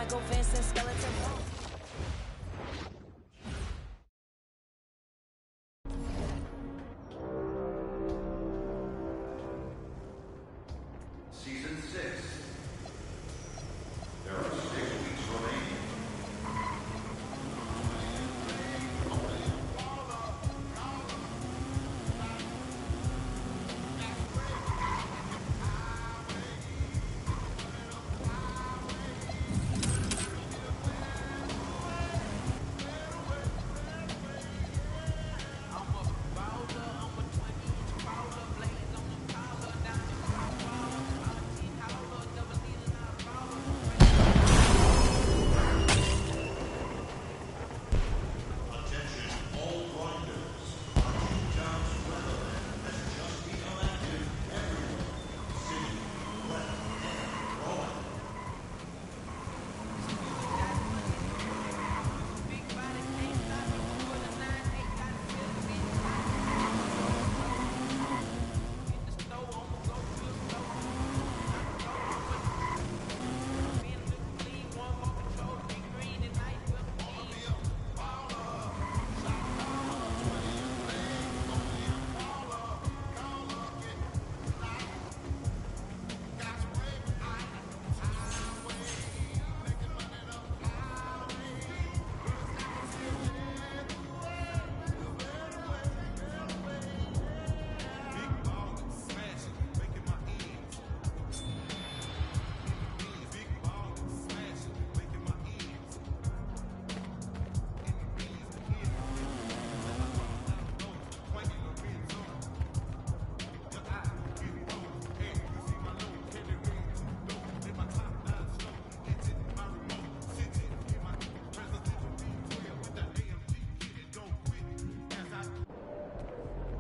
Lego fence and skeleton bones. Season 6. There are 6 weeks remaining.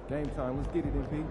Game time, let's get it, MP.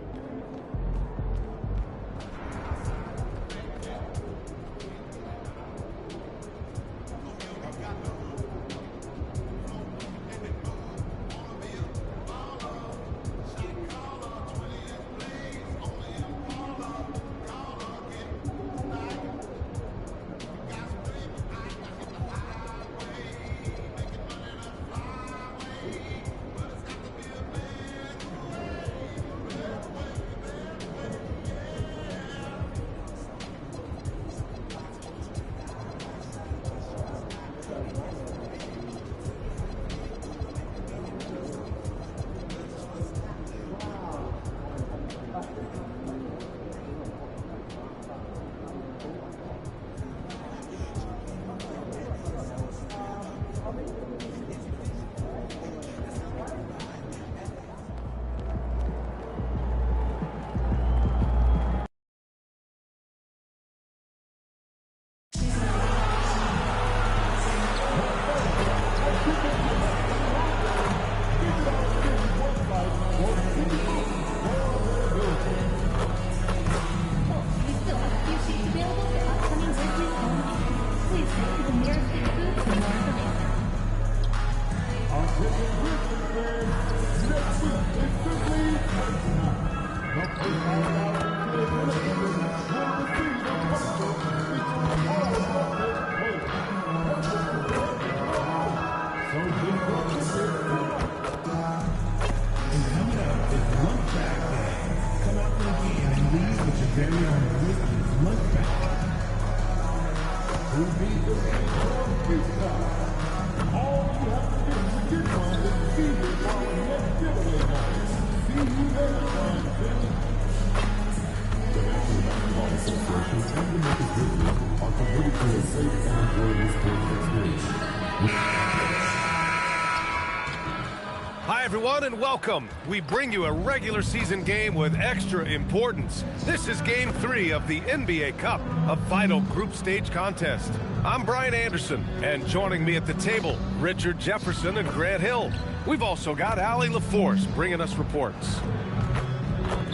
Hi everyone and welcome. We bring you a regular season game with extra importance. This is game 3 of the NBA Cup, a vital group stage contest. I'm Brian Anderson, and joining me at the table, Richard Jefferson and Grant Hill. We've also got Allie LaForce bringing us reports.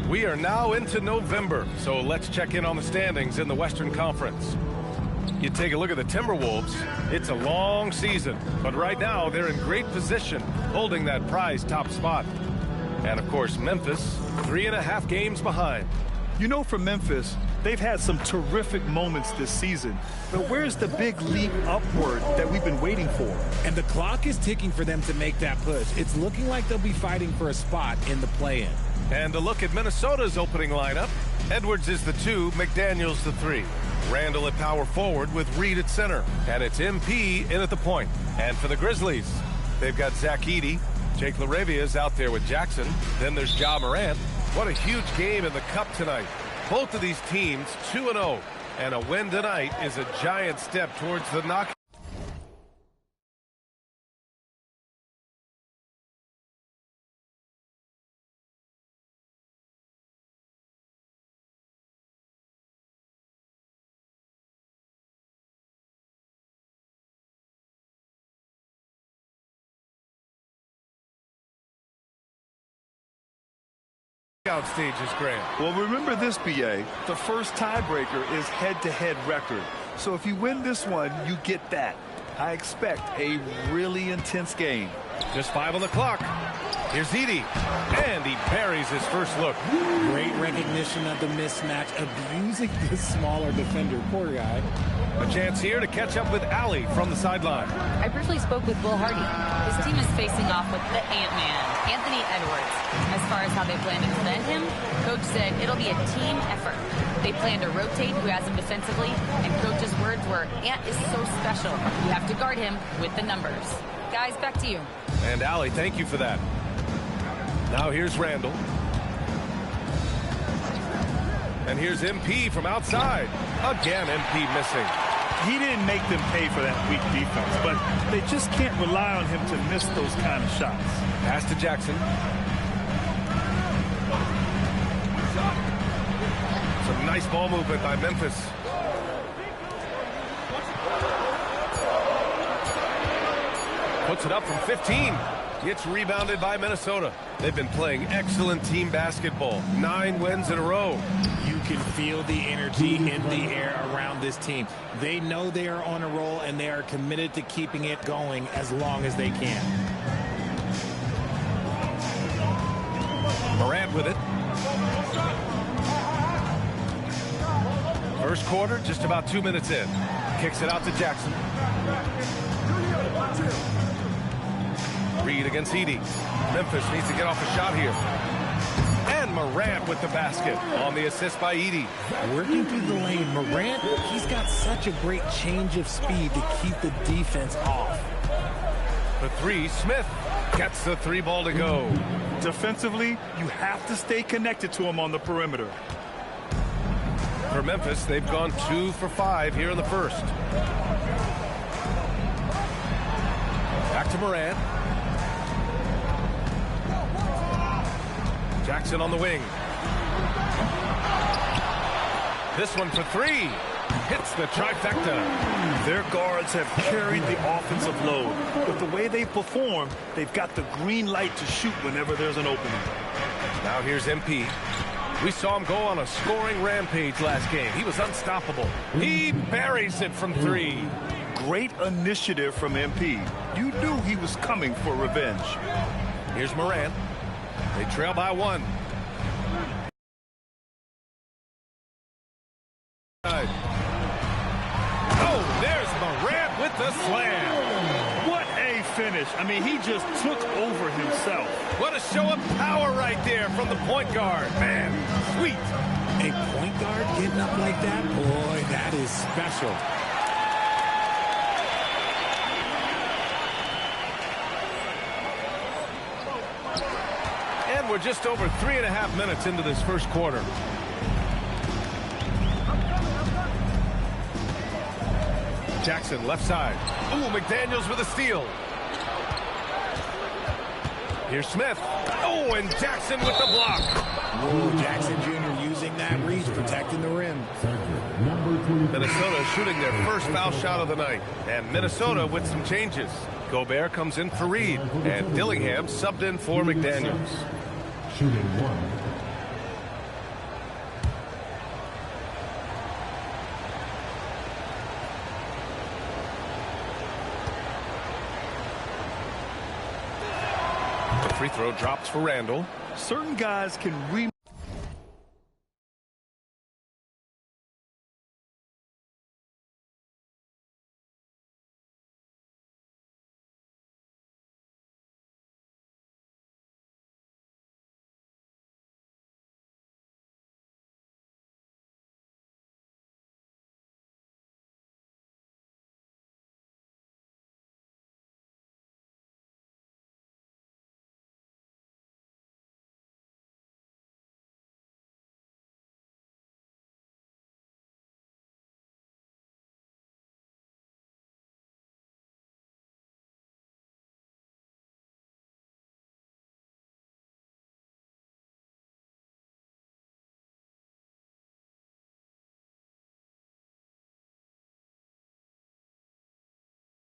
We are now into November, so let's check in on the standings in the Western Conference. You take a look at the Timberwolves, it's a long season, but right now they're in great position, holding that prized top spot. And of course, Memphis, 3.5 games behind. You know, for Memphis, They've had some terrific moments this season, but where's the big leap upward that we've been waiting for? And the clock is ticking for them to make that push. It's looking like they'll be fighting for a spot in the play-in. And a look at Minnesota's opening lineup. Edwards is the 2, McDaniels the 3. Randall at power forward with Reed at center. And it's MP in at the point. And for the Grizzlies, they've got Zach Edey. Jake LaRavia's out there with Jackson. Then there's Ja Morant. What a huge game in the Cup tonight. Both of these teams 2-0, and a win tonight is a giant step towards the knockout. Stage is grand. Well, remember this, BA. The first tiebreaker is head-to-head record. So if you win this one, you get that. I expect a really intense game. Just 5 on the clock. Here's Edey, and he buries his first look. Great recognition of the mismatch, abusing the smaller defender. Poor guy. A chance here to catch up with Allie from the sideline. I briefly spoke with Will Hardy. His team is facing off with the Ant-Man, Anthony Edwards. As far as how they plan to defend him, Coach said it'll be a team effort. They plan to rotate who has him defensively, and Coach's words were, Ant is so special. You have to guard him with the numbers. Guys, back to you. And Allie, thank you for that. Now here's Randall. And here's MP from outside. Again, MP missing. He didn't make them pay for that weak defense, but they just can't rely on him to miss those kind of shots. Pass to Jackson. Some nice ball movement by Memphis. Puts it up from 15. Gets rebounded by Minnesota. They've been playing excellent team basketball. 9 wins in a row. You can feel the energy in the air around this team. They know they are on a roll, and they are committed to keeping it going as long as they can. Morant with it. First quarter, just about 2 minutes in. Kicks it out to Jackson. Reed against Edey. Memphis needs to get off a shot here. And Morant with the basket on the assist by Edey. Working through the lane, Morant, he's got such a great change of speed to keep the defense off. The 3, Smith gets the 3 ball to go. Defensively, you have to stay connected to him on the perimeter. For Memphis, they've gone 2 for 5 here in the first. Back to Morant. Jackson on the wing. This one for 3. Hits the trifecta. Their guards have carried the offensive load. But the way they perform, they've got the green light to shoot whenever there's an opening. Now here's MP. We saw him go on a scoring rampage last game. He was unstoppable. He buries it from 3. Great initiative from MP. You knew he was coming for revenge. Here's Morant. They trail by 1. Oh, there's Morant with the slam. What a finish. I mean, he just took over himself. What a show of power right there from the point guard. Man, sweet. A point guard getting up like that? Boy, that is special. And we're just over 3.5 minutes into this first quarter. Jackson left side. Ooh, McDaniels with a steal. Here's Smith. Oh, and Jackson with the block. Ooh, Jackson Jr. using that reach, protecting the rim. Minnesota shooting their first foul shot of the night. And Minnesota with some changes. Gobert comes in for Reed. And Dillingham subbed in for McDaniels. Shooting 1. Free throw drops for Randall. Certain guys can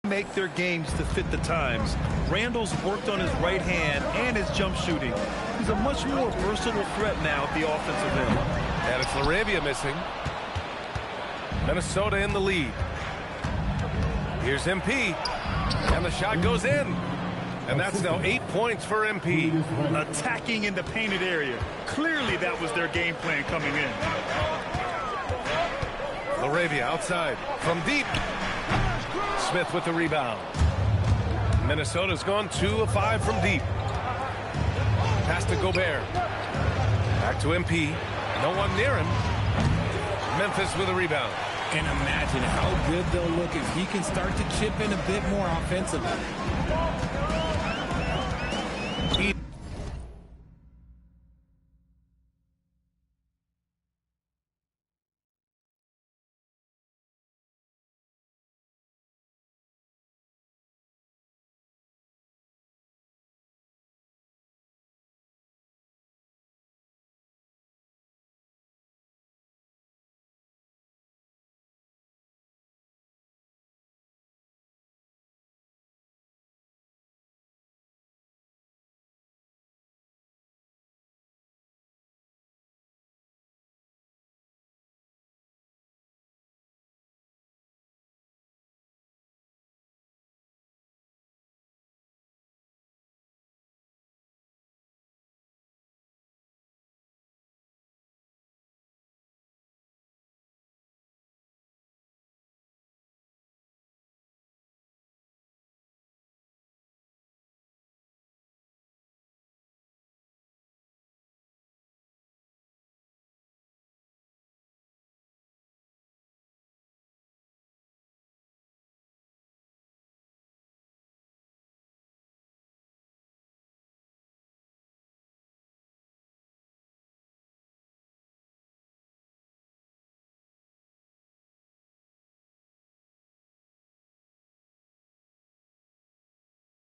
Make their games to fit the times. Randall's worked on his right hand and his jump shooting. He's a much more versatile threat now at the offensive end. And it's LaRavia missing. Minnesota in the lead. Here's MP. And the shot goes in. And that's now 8 points for MP. Attacking in the painted area. Clearly that was their game plan coming in. LaRavia outside from deep. Smith with the rebound. Minnesota's gone 2 of 5 from deep. Pass to Gobert. Back to MP. No one near him. Memphis with a rebound. And imagine how good they'll look if he can start to chip in a bit more offensively.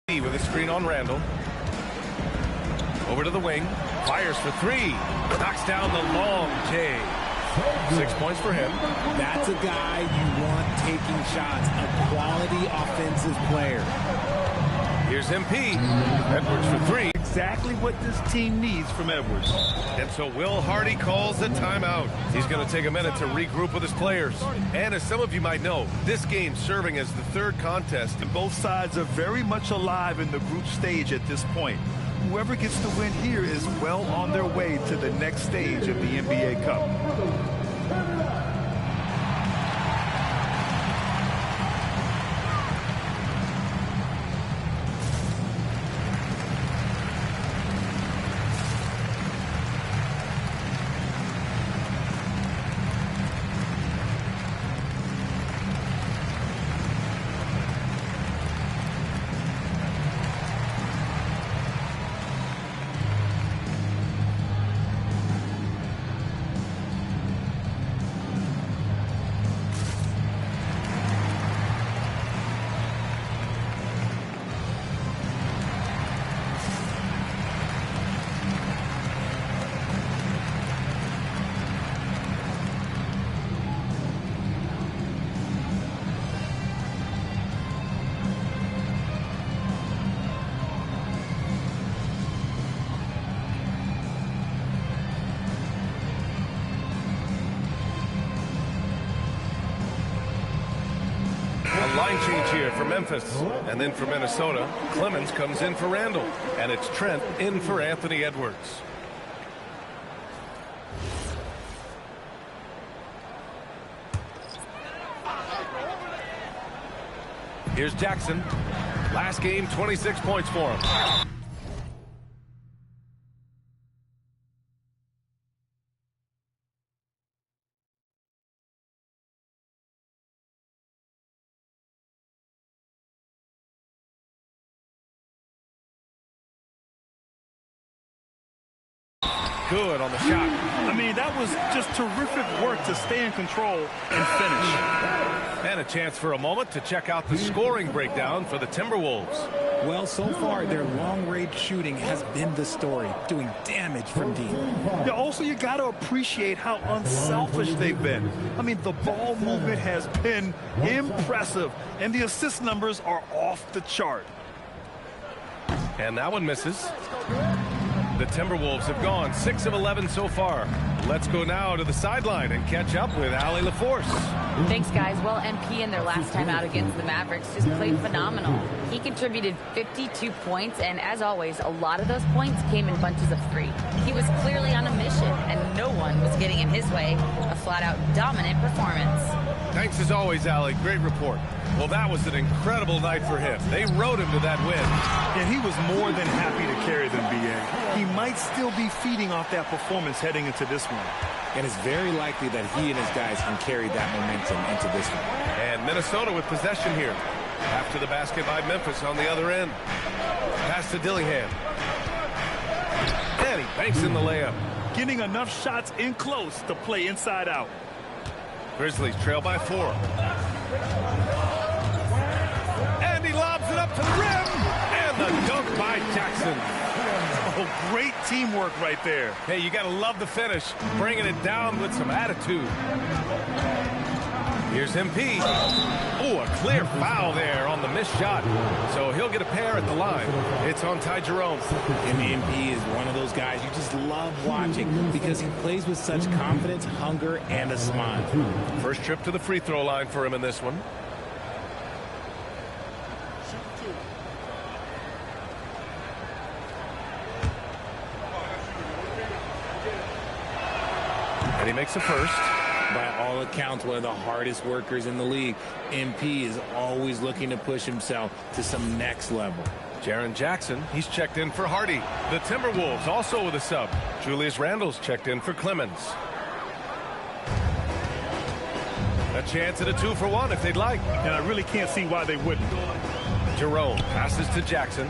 With a screen on Randall. Over to the wing. Fires for 3. Knocks down the long J. 6 points for him. That's a guy you want taking shots. A quality offensive player. Here's MP. Edwards for 3. Exactly what this team needs from Edwards. And so Will Hardy calls the timeout. He's going to take a minute to regroup with his players. And as some of you might know, this game's serving as the third contest. And both sides are very much alive in the group stage at this point. Whoever gets the win here is well on their way to the next stage of the NBA Cup. Line change here for Memphis. And then for Minnesota, Clemens comes in for Randall. And it's Trent in for Anthony Edwards. Here's Jackson. Last game, 26 points for him. good on the shot. I mean, that was just terrific work to stay in control and finish. And a chance for a moment to check out the scoring breakdown for the Timberwolves. Well, so far, their long-range shooting has been the story, doing damage from deep. Yeah, also, you got to appreciate how unselfish they've been. I mean, the ball movement has been impressive, and the assist numbers are off the chart. And that one misses. The Timberwolves have gone 6 of 11 so far. Let's go now to the sideline and catch up with Allie LaForce. Thanks, guys. Well, MP in their last time out against the Mavericks just played phenomenal. He contributed 52 points, and as always, a lot of those points came in bunches of 3. He was clearly on a mission, and no one was getting in his way. A flat-out dominant performance. Thanks as always, Allie. Great report. Well, that was an incredible night for him. They rode him to that win. And he was more than happy to carry them, B.A. He might still be feeding off that performance heading into this one. And it's very likely that he and his guys can carry that momentum into this one. And Minnesota with possession here. After the basket by Memphis on the other end. Pass to Dillingham. And he banks in the layup. Getting enough shots in close to play inside out. Grizzlies trail by 4. And he lobs it up to the rim. And the dunk by Jackson. Oh, great teamwork right there. Hey, you got to love the finish. Bringing it down with some attitude. Here's MP. Oh, a clear foul there on the missed shot. So he'll get a pair at the line. It's on Ty Jerome. And MP is one of those guys you just love watching because he plays with such confidence, hunger, and a smile. First trip to the free throw line for him in this one. And he makes a first. By all accounts, one of the hardest workers in the league. MP is always looking to push himself to some next level. Jaren Jackson, he's checked in for Hardy. The Timberwolves also with a sub. Julius Randle's checked in for Clemens. A chance at a 2-for-1 if they'd like. And I really can't see why they wouldn't. Jerome passes to Jackson.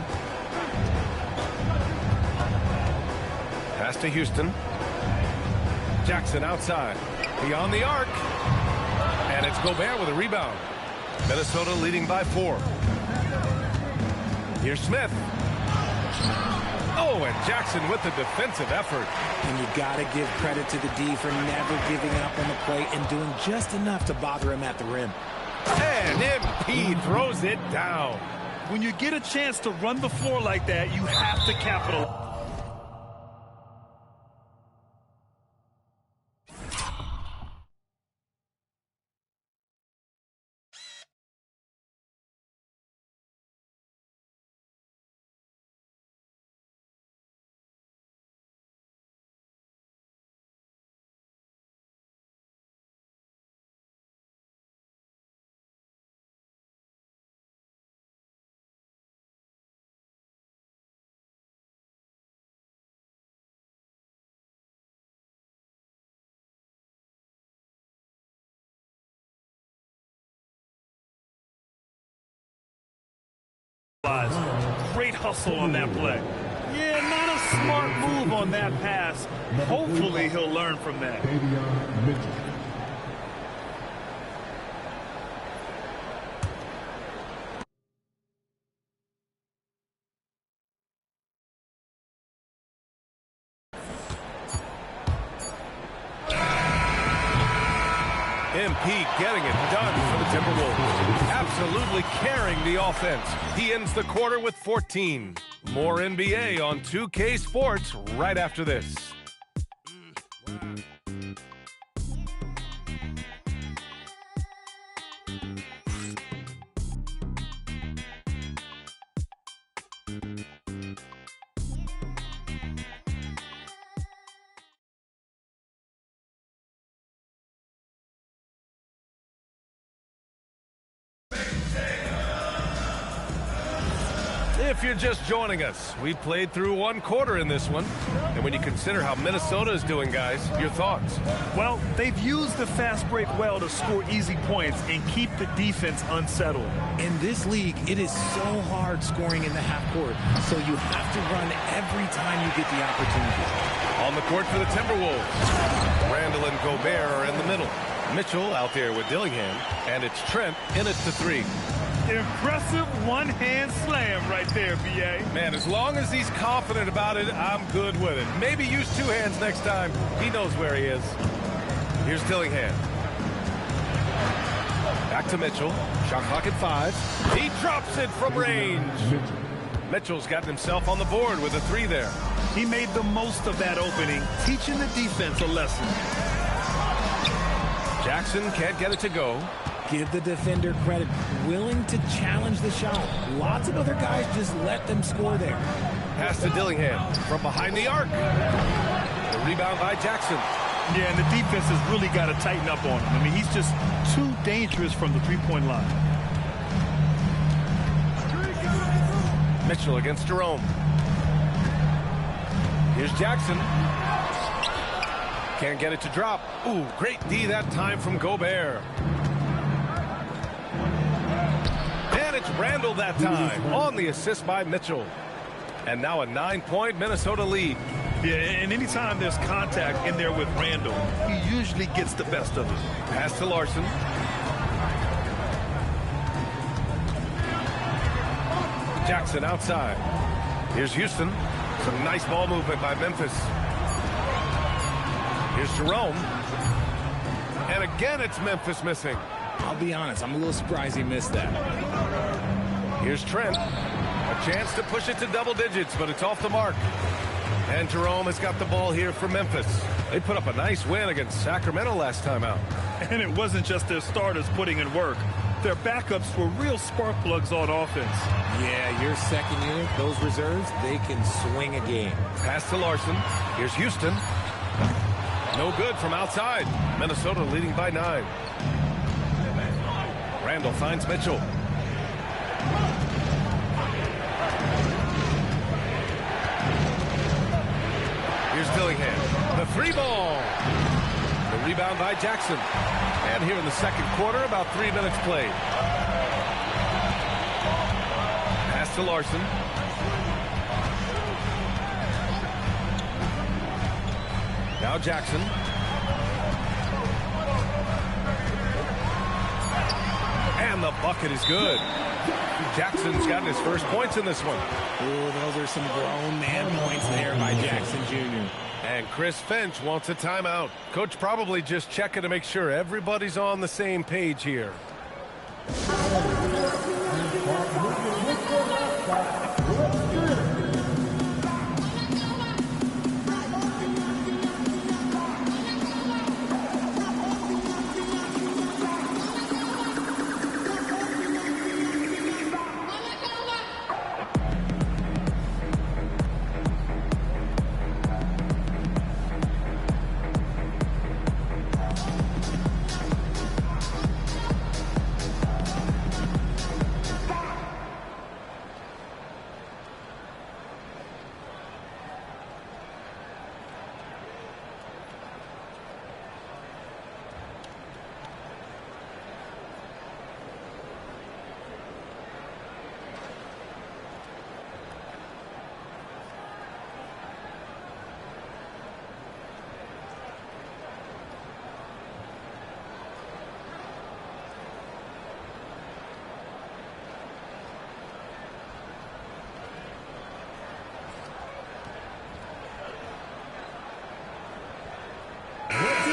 Pass to Houston. Jackson outside. Beyond the arc. And it's Gobert with a rebound. Minnesota leading by 4. Here's Smith. Oh, and Jackson with the defensive effort. And you got to give credit to the D for never giving up on the play and doing just enough to bother him at the rim. And MP throws it down. When you get a chance to run the floor like that, you have to capitalize. Great hustle on that play. Yeah, not a smart move on that pass. Hopefully he'll learn from that. MP getting it done for the Timberwolves. Absolutely carrying the offense. He ends the quarter with 14. More NBA on 2K Sports right after this. If you're just joining us, we played through one quarter in this one. And when you consider how Minnesota is doing, guys, your thoughts? Well, they've used the fast break well to score easy points and keep the defense unsettled. In this league, it is so hard scoring in the half court, so you have to run every time you get the opportunity. On the court for the Timberwolves, Randall and Gobert are in the middle. Mitchell out there with Dillingham, and it's Trent in it to three. Impressive one-hand slam right there, B.A. Man, as long as he's confident about it, I'm good with it. Maybe use two hands next time. He knows where he is. Here's Dillingham. Back to Mitchell. Shot clock at 5. He drops it from range. Mitchell's gotten himself on the board with a 3 there. He made the most of that opening, teaching the defense a lesson. Jackson can't get it to go. Give the defender credit, willing to challenge the shot. Lots of other guys just let them score there. Pass to Dillingham from behind the arc. The rebound by Jackson. Yeah, and the defense has really got to tighten up on him. I mean, he's just too dangerous from the three-point line. Mitchell against Jerome. Here's Jackson. Can't get it to drop. Ooh, great D that time from Gobert. And it's Randall that time on the assist by Mitchell. And now a 9-point Minnesota lead. Yeah, and anytime there's contact in there with Randall, he usually gets the best of it. Pass to Larson. Jackson outside. Here's Houston. Some nice ball movement by Memphis. Here's Jerome. And again, it's Memphis missing. I'll be honest, I'm a little surprised he missed that. Here's Trent. A chance to push it to double digits, but it's off the mark. And Jerome has got the ball here for Memphis. They put up a nice win against Sacramento last time out. And it wasn't just their starters putting in work. Their backups were real spark plugs on offense. Yeah, your second unit, those reserves, they can swing a game. Pass to Larson. Here's Houston. No good from outside. Minnesota leading by 9. Randall finds Mitchell. Here's Dillingham. The 3 ball. The rebound by Jackson. And here in the second quarter, about 3 minutes played. Pass to Larson. Now Jackson. And the bucket is good. Jackson's gotten his first points in this one. Oh, those are some grown man points there by Jackson Jr. And Chris Finch wants a timeout. Coach probably just checking to make sure everybody's on the same page here.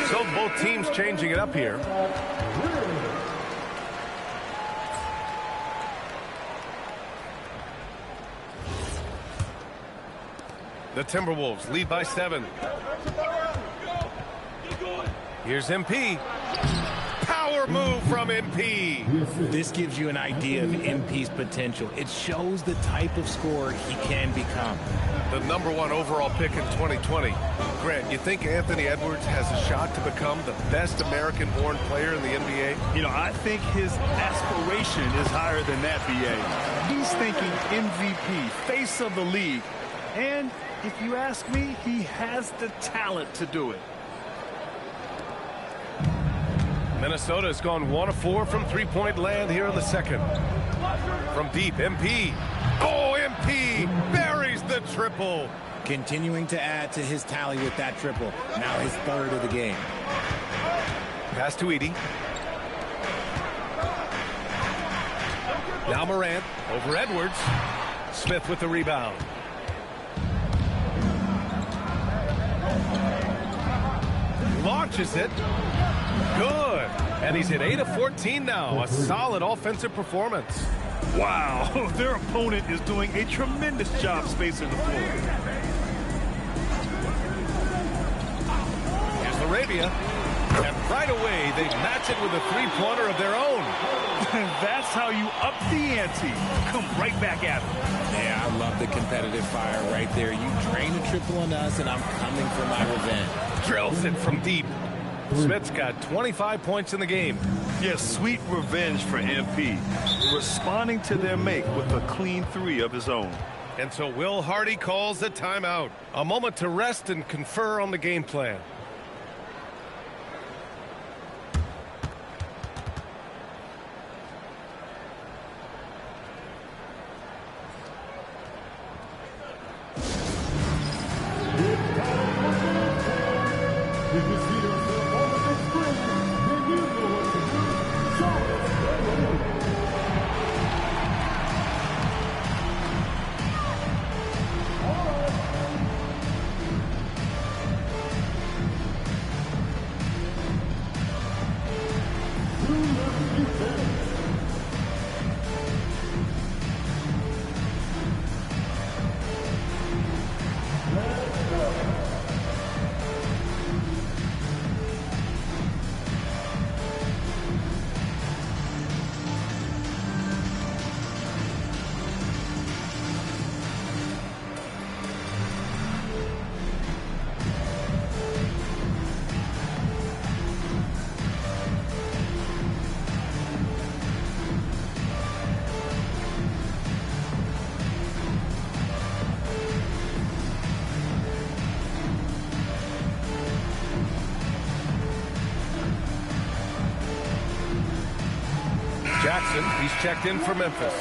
So both teams changing it up here. The Timberwolves lead by 7. Here's MP. Power Power move from MP. This gives you an idea of MP's potential. It shows the type of scorer he can become. The #1 overall pick in 2020. Grant, you think Anthony Edwards has a shot to become the best American-born player in the NBA? You know, I think his aspiration is higher than that, BA. He's thinking MVP, face of the league. And if you ask me, he has the talent to do it. Minnesota has gone 1 of 4 from three-point land here in the second. From deep, MP. Oh, MP buries the triple. Continuing to add to his tally with that triple. Now his third of the game. Pass to Edey. Now Morant over Edwards. Smith with the rebound. Launches it. Good. And he's hit 8 of 14 now. A solid offensive performance. Wow, their opponent is doing a tremendous job spacing the floor. Here's Arabia. And right away, they match it with a three-pointer of their own. That's how you up the ante. Come right back at them. Yeah, I love the competitive fire right there. You drain a triple on us, and I'm coming for my revenge. Drills it from deep. Smith's got 25 points in the game. Yes, sweet revenge for MP. Responding to their make with a clean 3 of his own. And so Will Hardy calls the timeout. A moment to rest and confer on the game plan. Jackson, he's checked in for Memphis.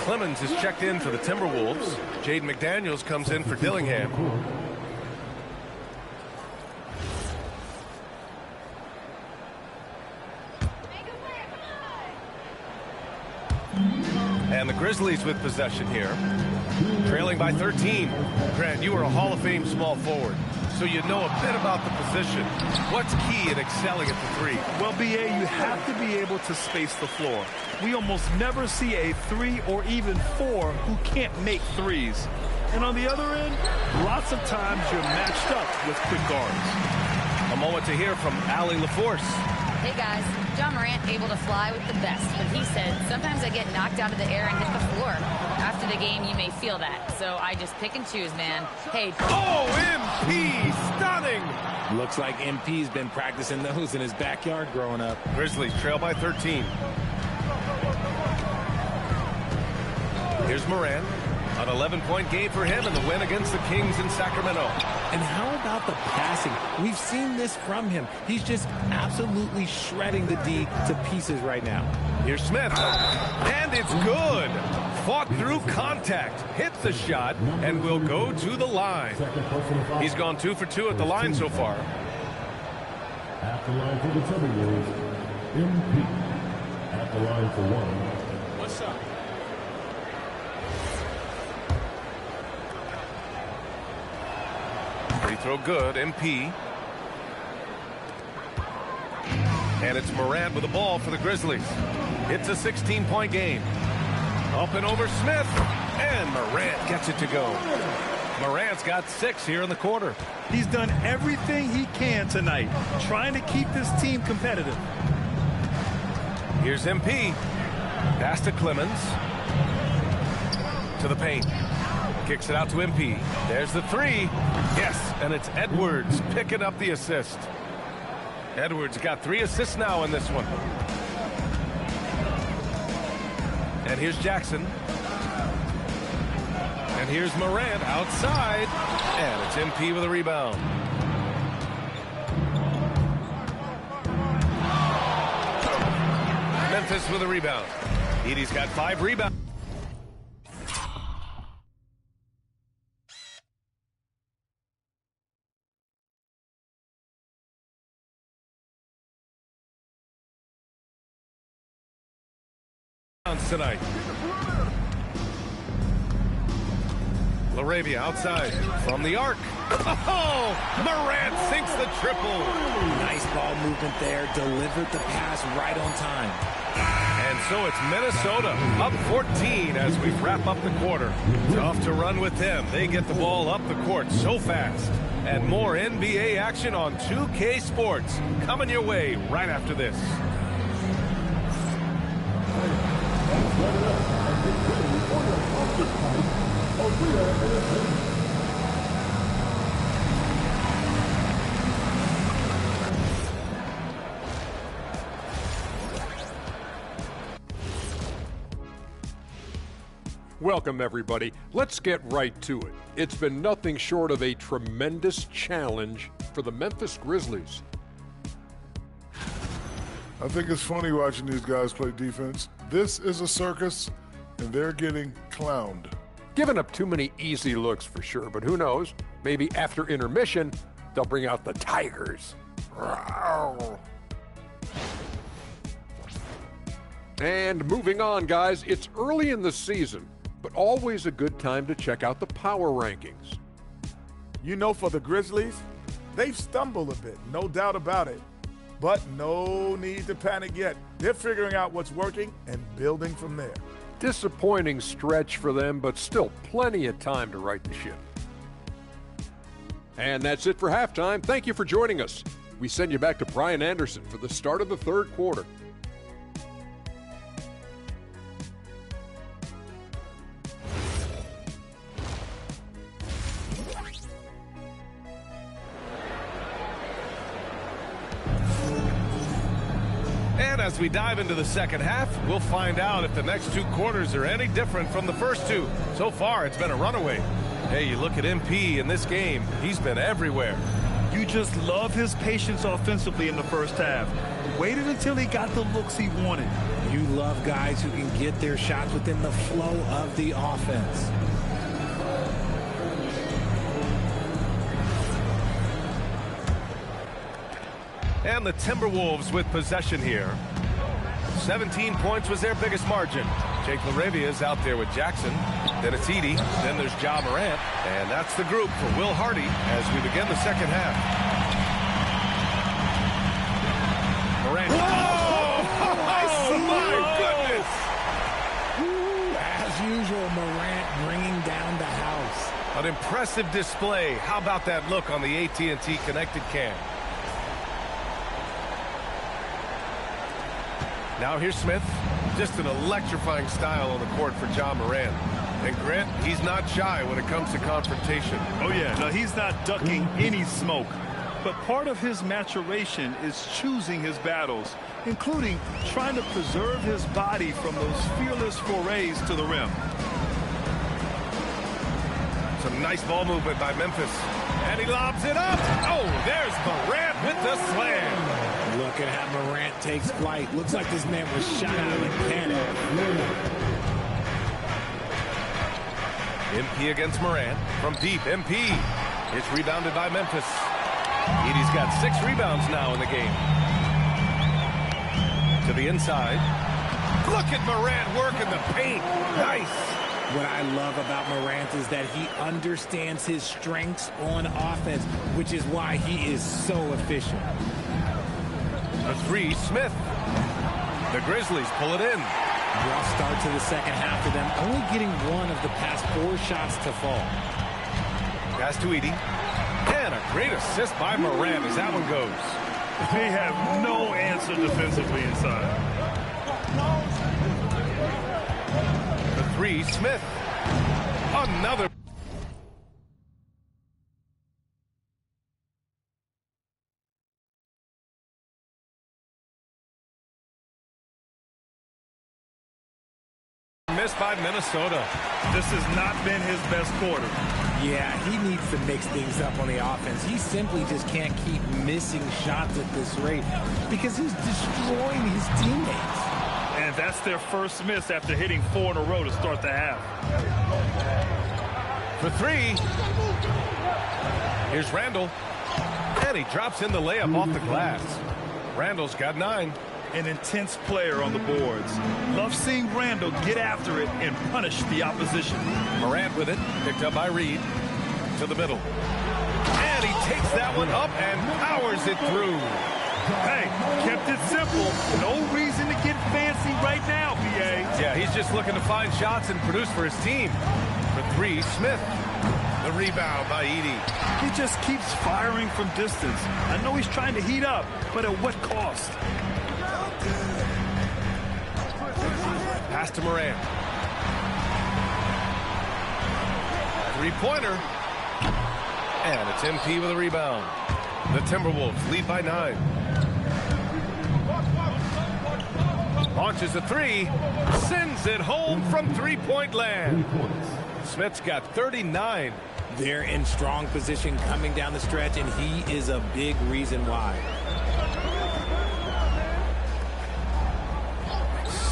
Clemens is checked in for the Timberwolves. Jaden McDaniels comes in for Dillingham. And the Grizzlies with possession here. Trailing by 13. Grant, you are a Hall of Fame small forward, so you know a bit about the position. What's key in excelling at the 3? Well, BA, you have to be able to space the floor. We almost never see a 3 or even 4 who can't make 3s. And on the other end, lots of times you're matched up with quick guards. A moment to hear from Allie LaForce. Hey guys, John Morant able to fly with the best, but he said, sometimes I get knocked out of the air and hit the floor. After the game, you may feel that, so I just pick and choose, man. Hey. Oh, MP, stunning! Looks like MP's been practicing those in his backyard growing up. Grizzlies trail by 13. Here's Morant. An 11-point game for him in the win against the Kings in Sacramento. And how about the passing? We've seen this from him. He's just absolutely shredding the D to pieces right now. Here's Smith. And it's good. Fought through contact. Hits the shot and will go to the line. He's gone 2 for 2 at the line so far. At the line for the Timberwolves, MP. At the line for 1. What's up? Free throw good, MP. And it's Morant with the ball for the Grizzlies. It's a 16-point game. Up and over Smith. And Morant gets it to go. Morant's got 6 here in the quarter. He's done everything he can tonight, trying to keep this team competitive. Here's MP. Pass to Clemens. To the paint. Kicks it out to MP. There's the three. Yes, and it's Edwards picking up the assist. Edwards got 3 assists now in this one. And here's Jackson. And here's Morant outside. And it's MP with a rebound. Memphis with a rebound. Edie's got 5 rebounds. Tonight. LaRavia outside from the arc. Oh, Morant sinks the triple. Nice ball movement there. Delivered the pass right on time. And so it's Minnesota up 14 as we wrap up the quarter. Tough to run with them. They get the ball up the court so fast. And more NBA action on 2K Sports coming your way right after this. Welcome, everybody. Let's get right to it. It's been nothing short of a tremendous challenge for the Memphis Grizzlies. I think it's funny watching these guys play defense. This is a circus, and they're getting clowned. Giving up too many easy looks for sure, but who knows? Maybe after intermission, they'll bring out the Tigers. And moving on, guys, it's early in the season, but always a good time to check out the power rankings. You know, for the Grizzlies, they've stumbled a bit, no doubt about it. But no need to panic yet. They're figuring out what's working and building from there. Disappointing stretch for them, but still plenty of time to right the ship. And that's it for halftime. Thank you for joining us. We send you back to Brian Anderson for the start of the third quarter. And as we dive into the second half, we'll find out if the next 2 quarters are any different from the first 2. So far, it's been a runaway. Hey, you look at MP in this game, he's been everywhere. You just love his patience offensively in the first half. Waited until he got the looks he wanted. You love guys who can get their shots within the flow of the offense. And the Timberwolves with possession here. 17 points was their biggest margin. Jake LaRavia is out there with Jackson. Then it's Edie. Then there's Ja Morant. And that's the group for Will Hardy as we begin the second half. Morant. Oh, my goodness! As usual, Morant bringing down the house. An impressive display. How about that look on the AT&T connected cam? Now here's Smith. Just an electrifying style on the court for Ja Morant. And Grant, he's not shy when it comes to confrontation. Oh, yeah. No, he's not ducking any smoke. But part of his maturation is choosing his battles, including trying to preserve his body from those fearless forays to the rim. Some nice ball movement by Memphis. And he lobs it up. Oh, there's Morant with the slam. Look at how Morant takes flight. Looks like this man was shot out of a cannon. MP against Morant. From deep, MP. It's rebounded by Memphis. Edie's got 6 rebounds now in the game. To the inside. Look at Morant working the paint. Nice. What I love about Morant is that he understands his strengths on offense, which is why he is so efficient. A 3, Smith. The Grizzlies pull it in. Rough start to the second half for them, only getting 1 of the past 4 shots to fall. Pass to Edie. And a great assist by Morant as that one goes. They have no answer defensively inside. three, Smith. Another. Missed by Minnesota. This has not been his best quarter. Yeah, he needs to mix things up on the offense. He simply just can't keep missing shots at this rate because he's destroying his teammates. And that's their first miss after hitting 4 in a row to start the half. For three. Here's Randall. And he drops in the layup off the glass. Randall's got 9. An intense player on the boards. Love seeing Randall get after it and punish the opposition. Morant with it, picked up by Reed. To the middle. And he takes that one up and powers it through. Hey, kept it simple. No reason to get fancy right now, BA. Yeah, he's just looking to find shots and produce for his team. For three, Smith. The rebound by Edey. He just keeps firing from distance. I know he's trying to heat up, but at what cost? Pass to Morant. Three-pointer. And it's MP with a rebound. The Timberwolves lead by 9. Launches a three. Sends it home from three-point land. Smith's got 39. They're in strong position coming down the stretch, and he is a big reason why.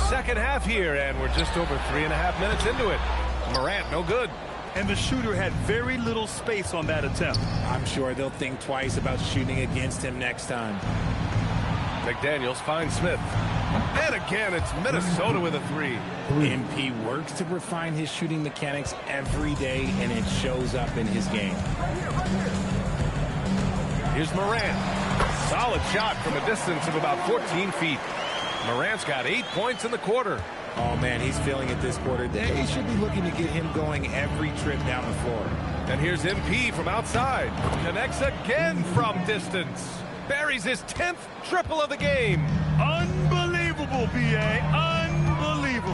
Second half here, and we're just over 3.5 minutes into it. Morant, no good. And the shooter had very little space on that attempt. I'm sure they'll think twice about shooting against him next time. McDaniels finds Smith. And again, it's Minnesota with a three. MP works to refine his shooting mechanics every day, and it shows up in his game. Here's Morant. Solid shot from a distance of about 14 feet. Morant's got 8 points in the quarter. Oh, man, he's feeling it this quarter. They should be looking to get him going every trip down the floor. And here's MP from outside. Connects again from distance. Buries his 10th triple of the game. Unbelievable, BA. Unbelievable.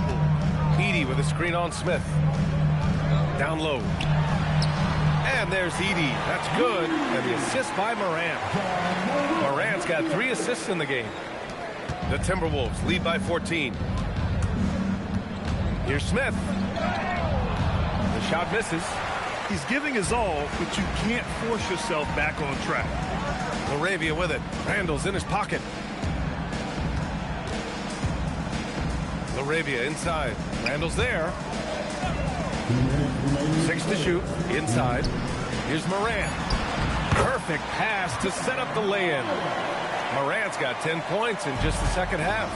Edey with a screen on Smith. Down low. And there's Edey. That's good. And the assist by Morant. Morant's got 3 assists in the game. The Timberwolves lead by 14. Here's Smith. The shot misses. He's giving his all, but you can't force yourself back on track. Laravia with it. Randall's in his pocket. Laravia inside. Randall's there. 6 to shoot. Inside. Here's Morant. Perfect pass to set up the lay-in. Morant's got 10 points in just the second half.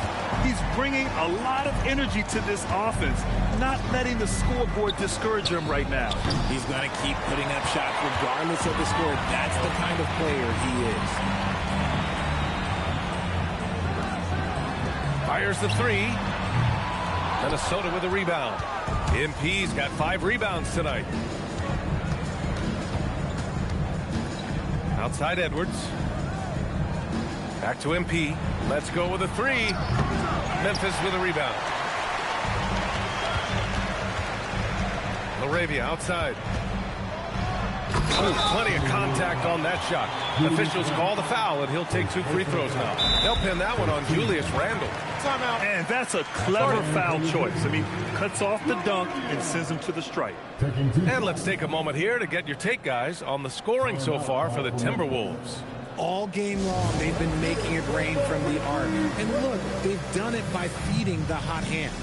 He's bringing a lot of energy to this offense, not letting the scoreboard discourage him right now. He's going to keep putting up shots regardless of the score. That's the kind of player he is. Fires the three. Minnesota with a rebound. MP's got 5 rebounds tonight. Outside Edwards. Back to MP. Let's go with a three. Memphis with a rebound. Laravia outside. Oh, plenty of contact on that shot. Officials call the foul, and he'll take 2 free throws now. They'll pin that one on Julius Randle. Timeout. And that's a clever foul choice. I mean, cuts off the dunk and sends him to the stripe. And let's take a moment here to get your take, guys, on the scoring so far for the Timberwolves. All game long, they've been making it rain from the arc. And look, they've done it by feeding the hot hands.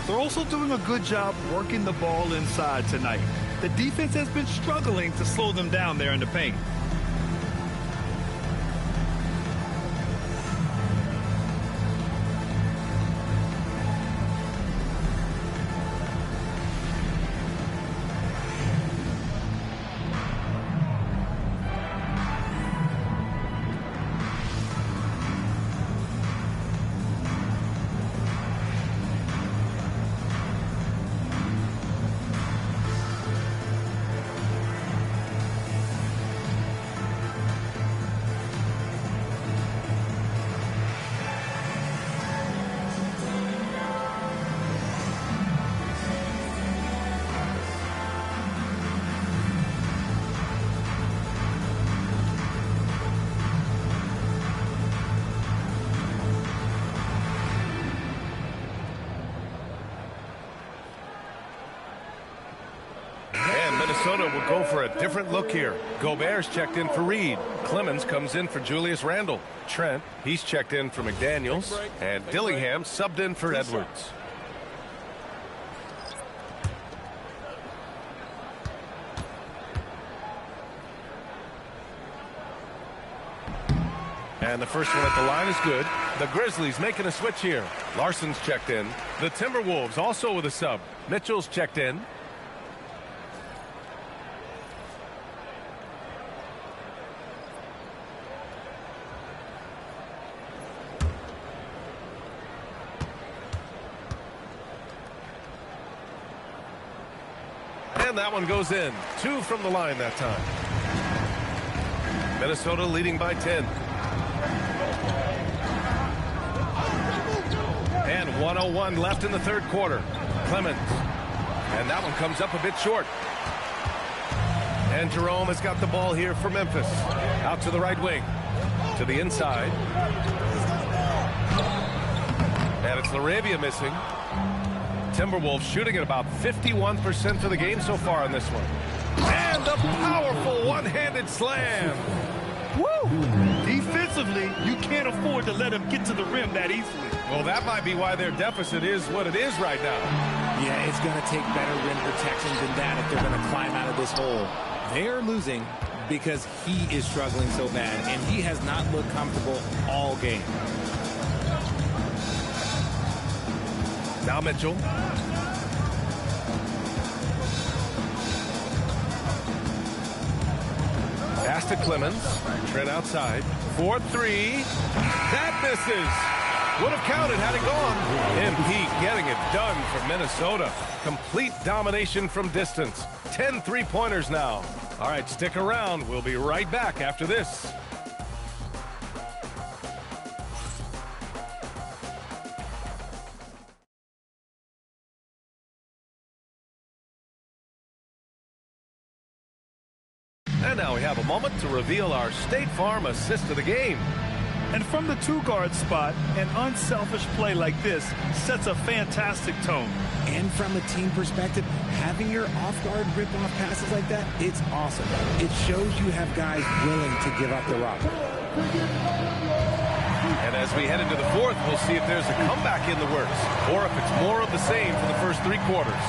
They're also doing a good job working the ball inside tonight. The defense has been struggling to slow them down there in the paint. Minnesota will go for a different look here. Gobert's checked in for Reed. Clemens comes in for Julius Randle. Trent, he's checked in for McDaniels. And Dillingham subbed in for Edwards. And the first one at the line is good. The Grizzlies making a switch here. Larson's checked in. The Timberwolves also with a sub. Mitchell's checked in. And that one goes in. 2 from the line that time. Minnesota leading by 10. And 1:01 left in the third quarter. Clemens. And that one comes up a bit short. And Jerome has got the ball here for Memphis. Out to the right wing. To the inside. And it's Laravia missing. Timberwolves shooting at about 51% for the game so far in this one. And the powerful one-handed slam. Woo! Defensively, you can't afford to let him get to the rim that easily. Well, that might be why their deficit is what it is right now. Yeah, it's going to take better rim protection than that if they're going to climb out of this hole. They're losing because he is struggling so bad, and he has not looked comfortable all game. Now Mitchell. Pass to Clemens. Trent outside. 4-3. That misses. Would have counted had it gone. MP getting it done for Minnesota. Complete domination from distance. 10 3-pointers now. All right, stick around. We'll be right back after this. And now we have a moment to reveal our State Farm assist of the game. And from the two-guard spot, an unselfish play like this sets a fantastic tone. And from a team perspective, having your off-guard rip-off passes like that, it's awesome. It shows you have guys willing to give up the rock. And as we head into the fourth, we'll see if there's a comeback in the works, or if it's more of the same for the first 3 quarters.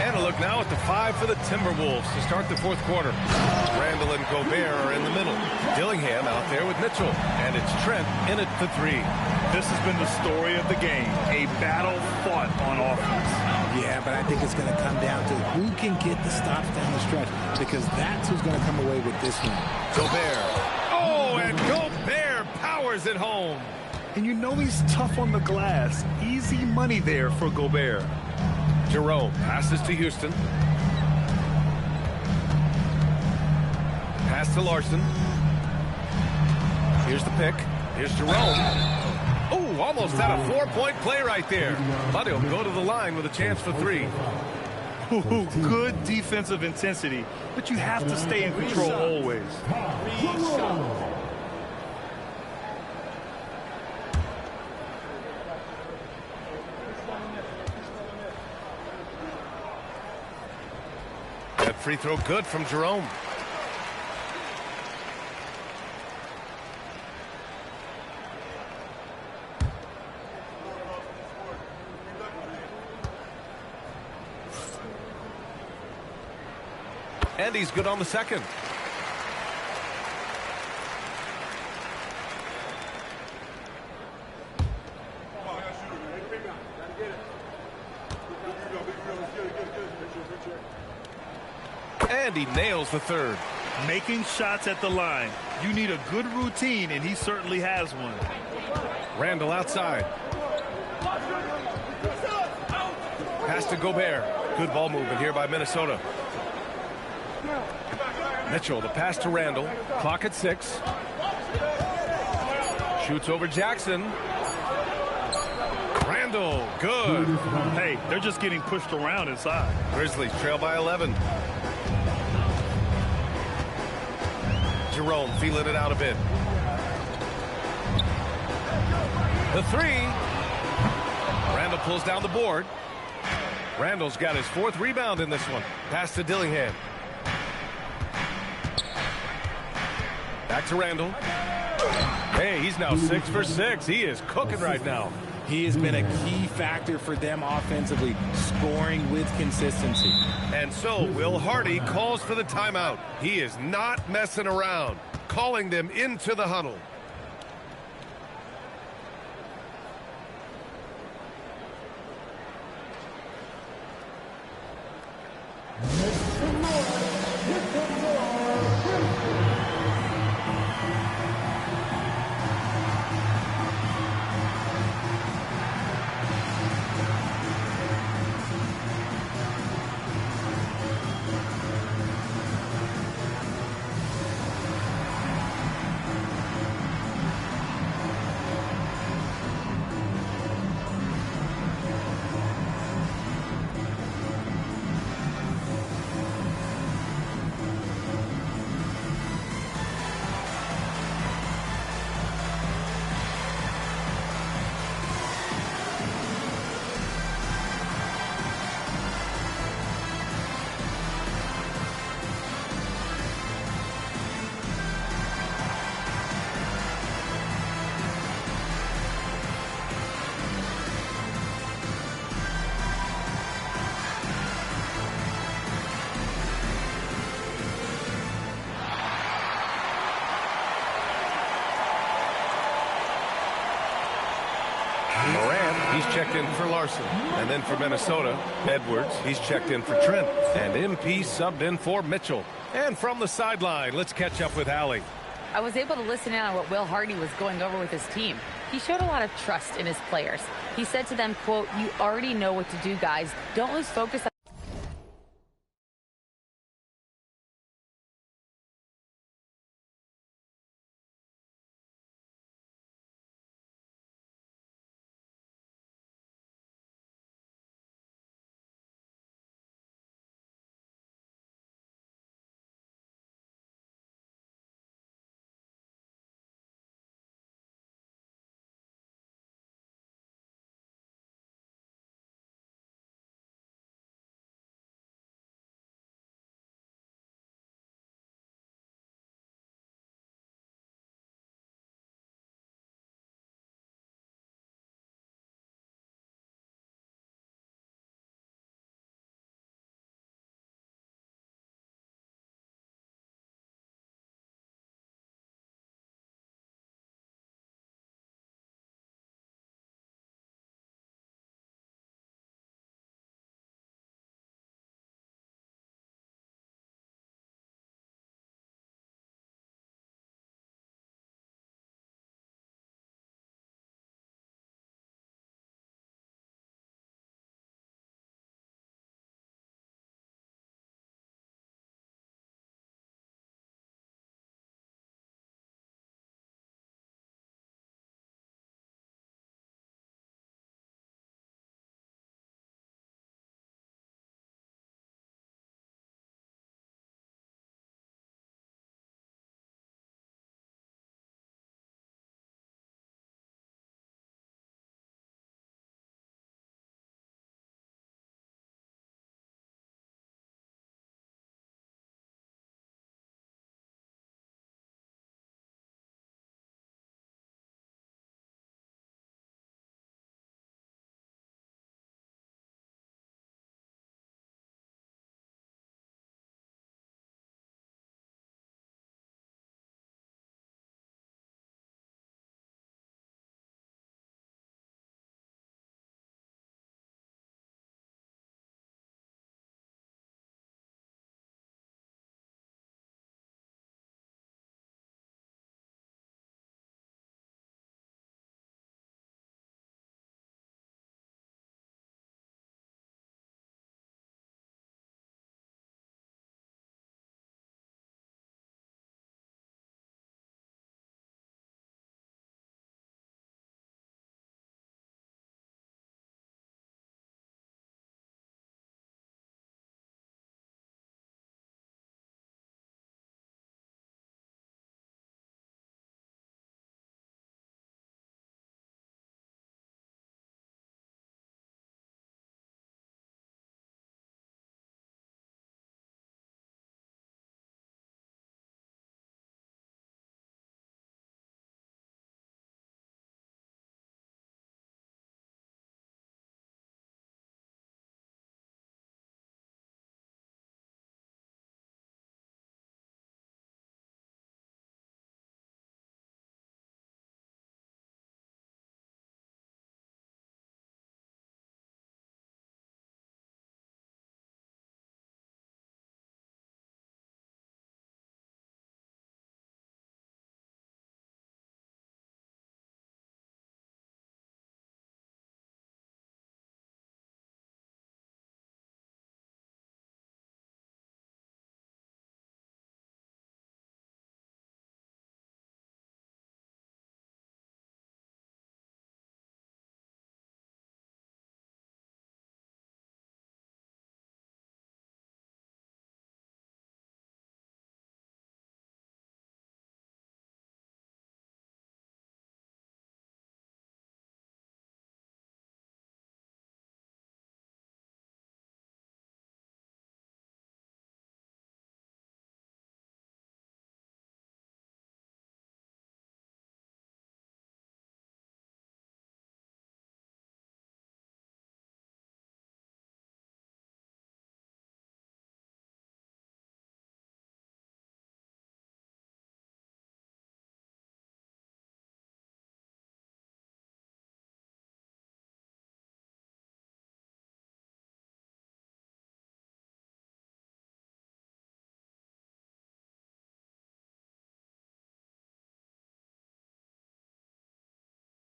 And a look now at the 5 for the Timberwolves to start the fourth quarter. Randle and Gobert are in the middle. Dillingham out there with Mitchell. And it's Trent in at the 3. This has been the story of the game. A battle fought on offense. Yeah, but I think it's going to come down to who can get the stops down the stretch, because that's who's going to come away with this one. Gobert. Oh, and Gobert powers it home. And you know he's tough on the glass. Easy money there for Gobert. Jerome passes to Houston. Pass to Larson. Here's the pick. Here's Jerome. Oh, almost had a 4-point play right there. But he'll go to the line with a chance for 3. Ooh, good defensive intensity, but you have to stay in control always. That free throw good from Jerome. And he's good on the second. And he nails the third. Making shots at the line. You need a good routine, and he certainly has one. Randle outside. Pass to Gobert. Good ball movement here by Minnesota. Mitchell, the pass to Randle. Clock at 6. Shoots over Jackson. Randle, good. Hey, they're just getting pushed around inside. Grizzlies trail by 11. Jerome feeling it out a bit. The 3. Randle pulls down the board. Randle's got his 4th rebound in this one. Pass to Dillingham. Back to Randall. Hey, he's now 6 for 6. He is cooking right now. He has been a key factor for them offensively, scoring with consistency. And so Will Hardy calls for the timeout. He is not messing around, calling them into the huddle. He's checked in for Larson. And then for Minnesota, Edwards, he's checked in for Trent. And MP subbed in for Mitchell. And from the sideline, let's catch up with Allie. I was able to listen in on what Will Hardy was going over with his team. He showed a lot of trust in his players. He said to them, quote, "You already know what to do, guys. Don't lose focus on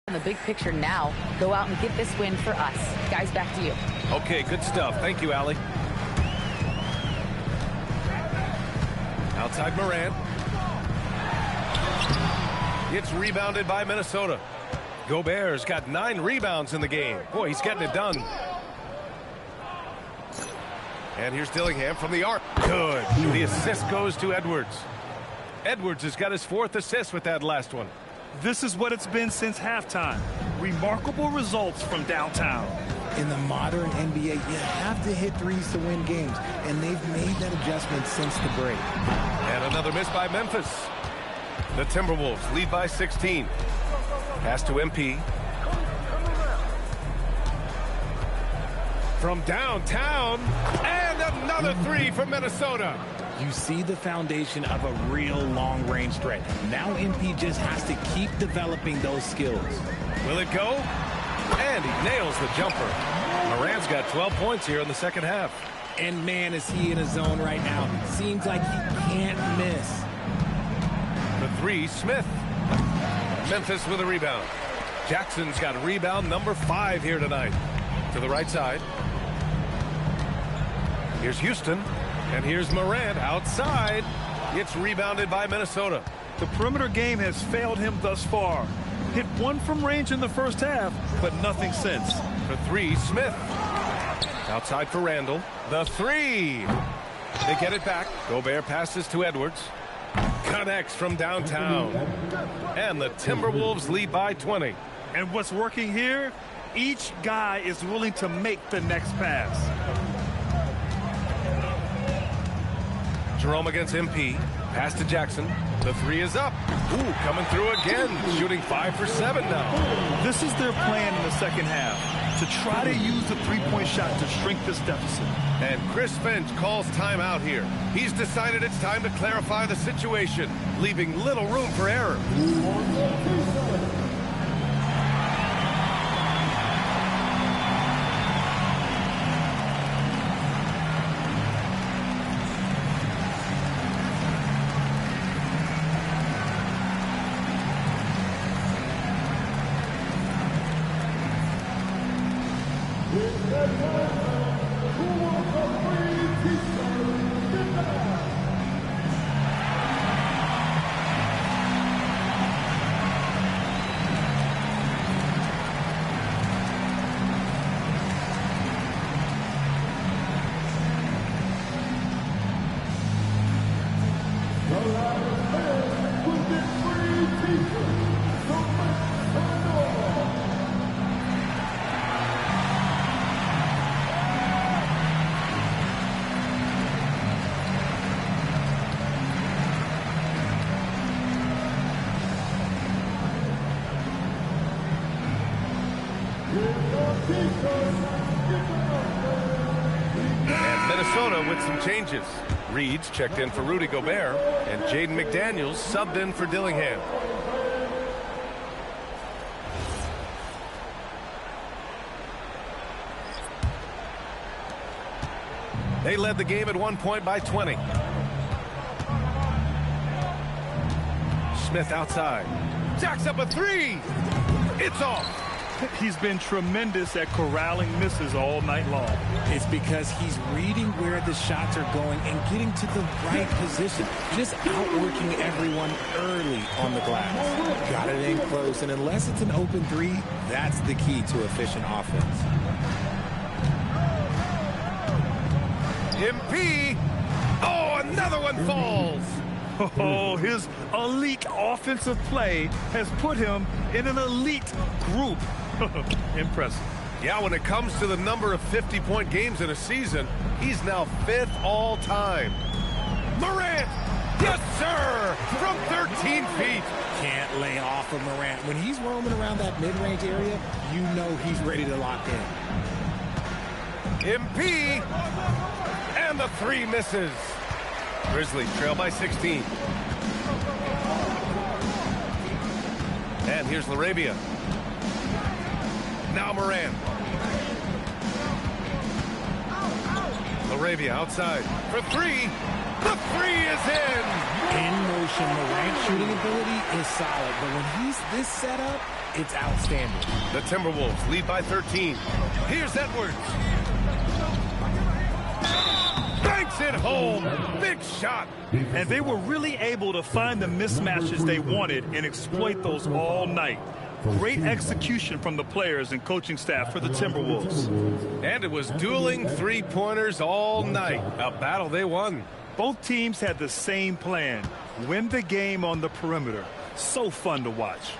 In the big picture now, go out and get this win for us. Guys, back to you. Okay, good stuff. Thank you, Allie. Outside Morant. It's rebounded by Minnesota. Gobert's got 9 rebounds in the game. Boy, he's getting it done. And here's Dillingham from the arc. Good. The assist goes to Edwards. Edwards has got his 4th assist with that last one. This is what it's been since halftime. Remarkable results from downtown. In the modern NBA, you have to hit threes to win games, and they've made that adjustment since the break. And another miss by Memphis. The Timberwolves lead by 16. Pass to MP. From downtown, and another 3 from Minnesota. You see the foundation of a real long-range threat. Now MP just has to keep developing those skills. Will it go? And he nails the jumper. Morant's got 12 points here in the second half. And man, is he in a zone right now. Seems like he can't miss. The 3, Smith. Memphis with a rebound. Jackson's got rebound number 5 here tonight. To the right side. Here's Houston. And here's Morant outside. It's rebounded by Minnesota. The perimeter game has failed him thus far. Hit 1 from range in the first half, but nothing since. The 3, Smith. Outside for Randall. The 3. They get it back. Gobert passes to Edwards. Connects from downtown. And the Timberwolves lead by 20. And what's working here? Each guy is willing to make the next pass. Jerome against MP. Pass to Jackson. The 3 is up. Ooh, coming through again. Shooting 5 for 7 now. This is their plan in the second half, to try to use the three-point shot to shrink this deficit. And Chris Finch calls timeout here. He's decided it's time to clarify the situation, leaving little room for error. And Minnesota with some changes. Reed's checked in for Rudy Gobert, and Jaden McDaniels subbed in for Dillingham. They led the game at 1 point by 20. Smith outside. Jacks up a 3. It's off. He's been tremendous at corralling misses all night long. It's because he's reading where the shots are going and getting to the right position. Just outworking everyone early on the glass. Got it in close, and unless it's an open 3, that's the key to efficient offense. MP. Oh, another one falls. Oh, his elite offensive play has put him in an elite group. Impressive. Yeah, when it comes to the number of 50-point games in a season, he's now 5th all time. Morant! Yes, sir! From 13 feet. Can't lay off of Morant. When he's roaming around that mid-range area, you know he's ready to lock in. MP! And the 3 misses. Grizzlies trail by 16. And here's Larabia. Now Morant. LaRavia outside for three. The three is in. In motion, Morant's shooting ability is solid, but when he's this set up, it's outstanding. The Timberwolves lead by 13. Here's Edwards. Banks it home. Big shot. And they were really able to find the mismatches they wanted and exploit those all night. Great execution from the players and coaching staff for the Timberwolves. And it was dueling three-pointers all night. A battle they won. Both teams had the same plan. Win the game on the perimeter. So fun to watch.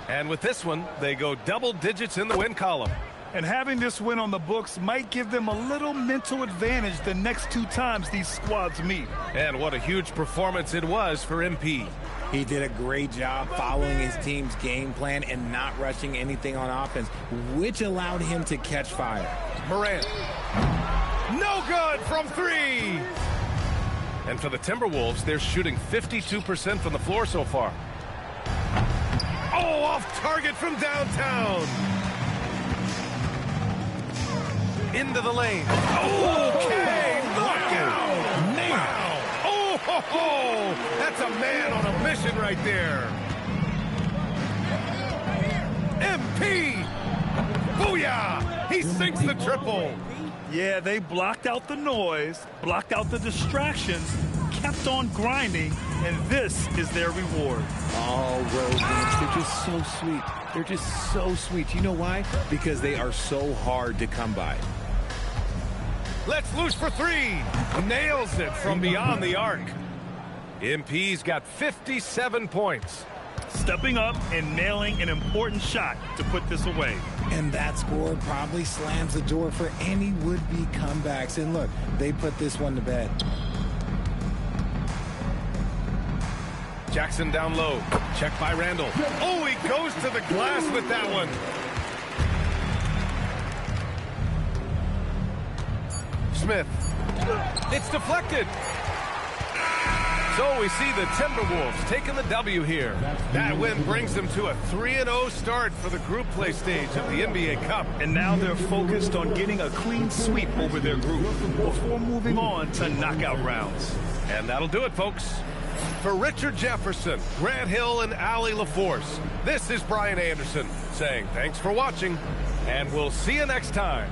And with this one, they go double digits in the win column. And having this win on the books might give them a little mental advantage the next two times these squads meet. And what a huge performance it was for MP. He did a great job following his team's game plan and not rushing anything on offense, which allowed him to catch fire. Morant. No good from three. And for the Timberwolves, they're shooting 52% from the floor so far. Oh, off target from downtown. Into the lane. Okay, look out. Wow. Oh, ho, ho. That's a man on a mission right there. MP. Booyah. He sinks the triple. Yeah, they blocked out the noise, blocked out the distractions, kept on grinding, and this is their reward. Oh, road games, they're just so sweet. They're just so sweet. You know why? Because they are so hard to come by. Let's loose for three. Nails it from beyond the arc. MP's got 57 points. Stepping up and nailing an important shot to put this away. And that score probably slams the door for any would-be comebacks. And look, they put this one to bed. Jackson down low. Check by Randall. Oh, he goes to the glass with that one. Smith. It's deflected. So we see the Timberwolves taking the W here. That win brings them to a 3-0 start for the group play stage of the NBA Cup. And now they're focused on getting a clean sweep over their group before moving on to knockout rounds. And that'll do it, folks. For Richard Jefferson, Grant Hill, and Allie LaForce, this is Brian Anderson saying thanks for watching, and we'll see you next time.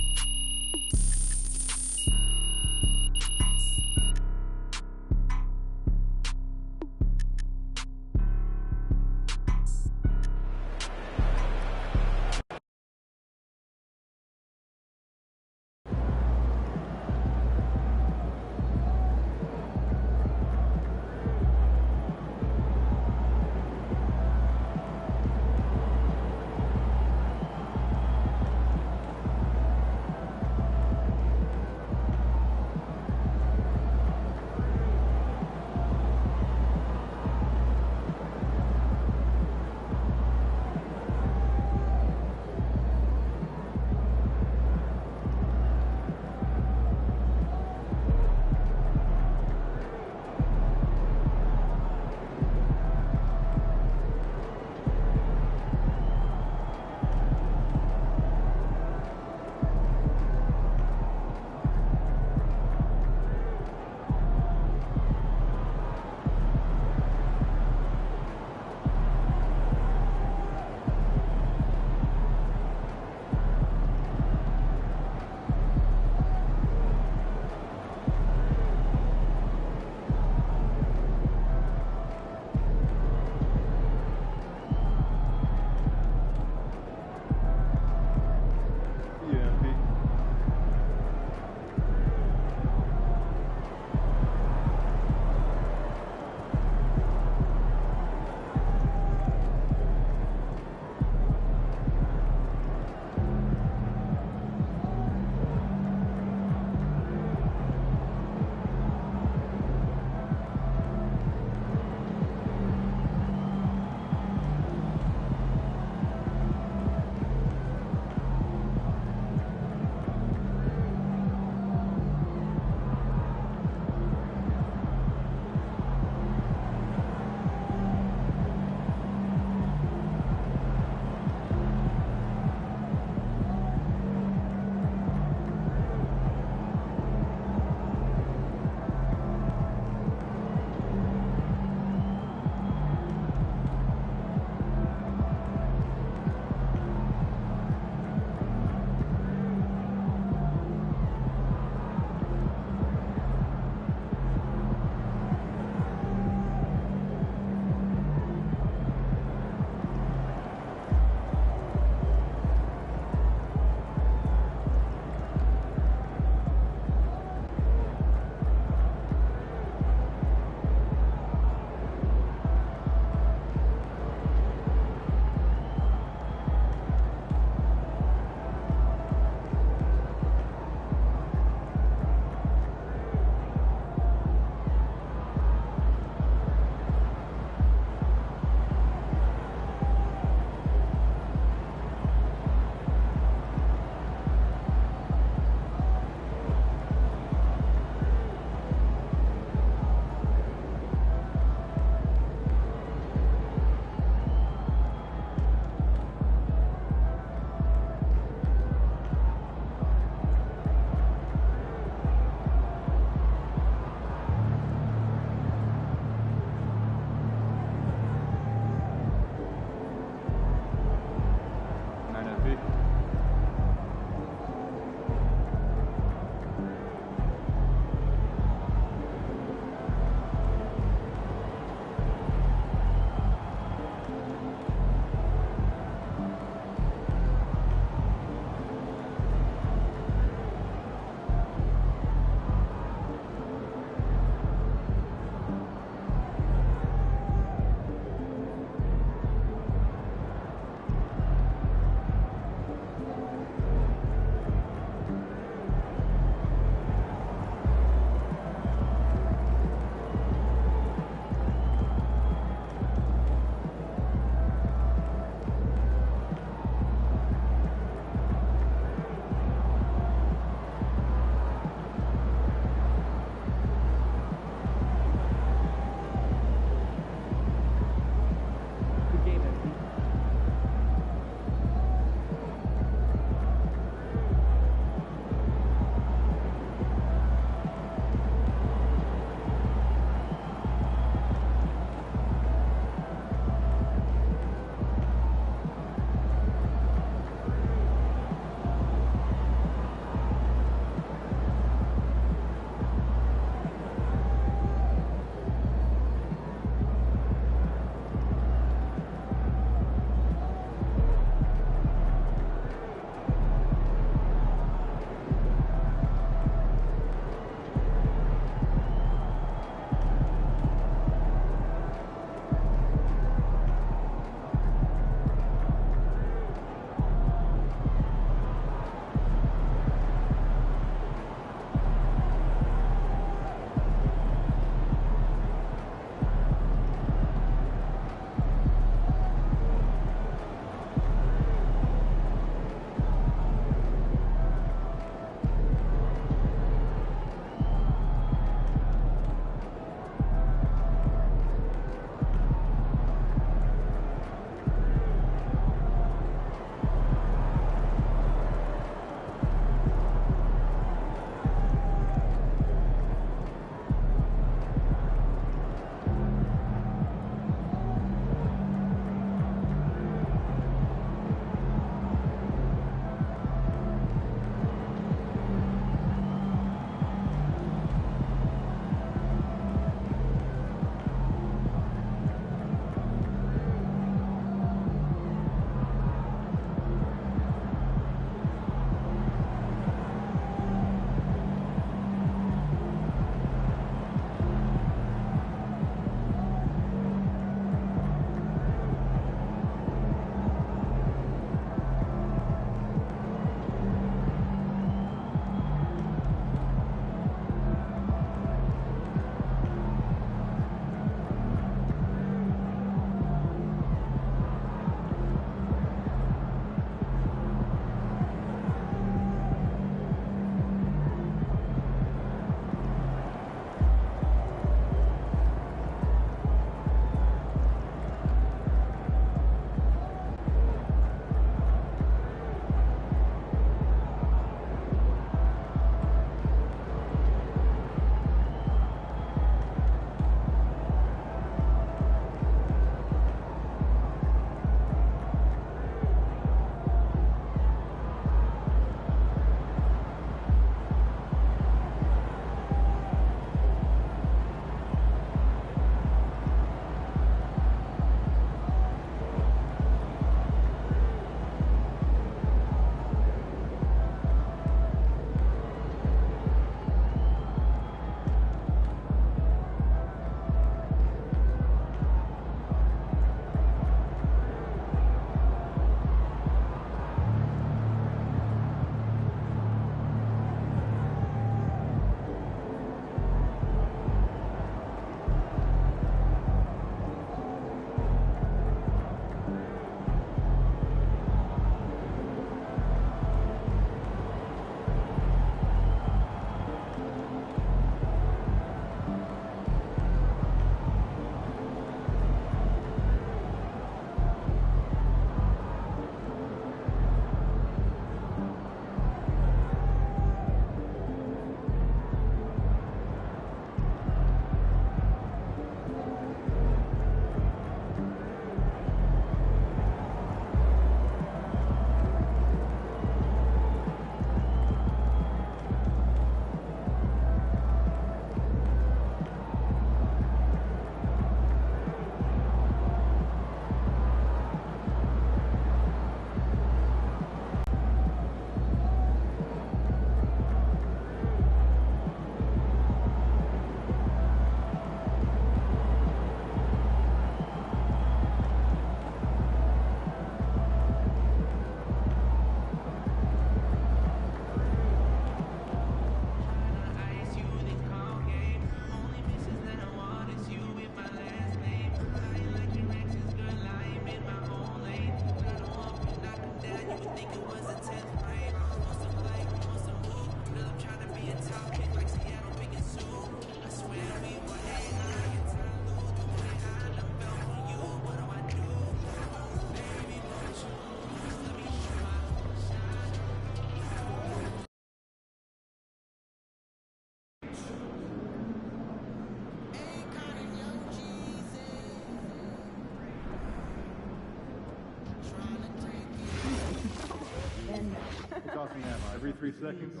tossing that every 3 seconds.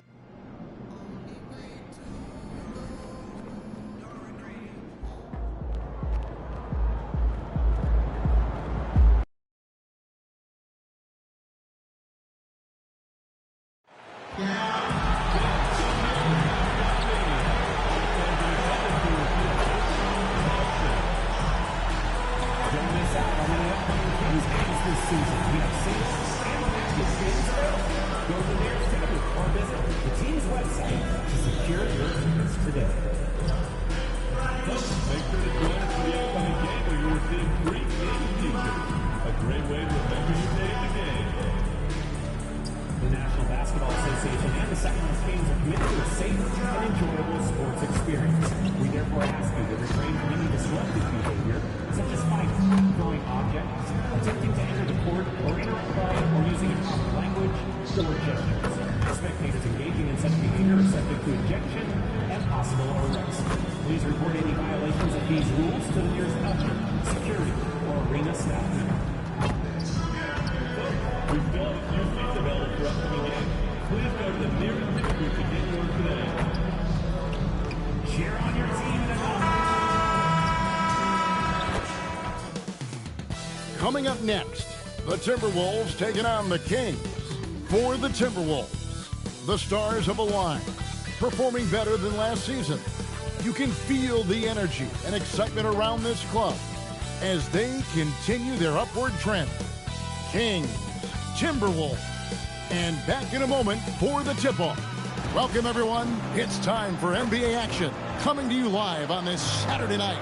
Coming up next, the Timberwolves taking on the Kings. For the Timberwolves, the stars have aligned, performing better than last season. You can feel the energy and excitement around this club as they continue their upward trend. Kings, Timberwolves, and back in a moment for the tip-off. Welcome, everyone. It's time for NBA action, coming to you live on this Saturday night.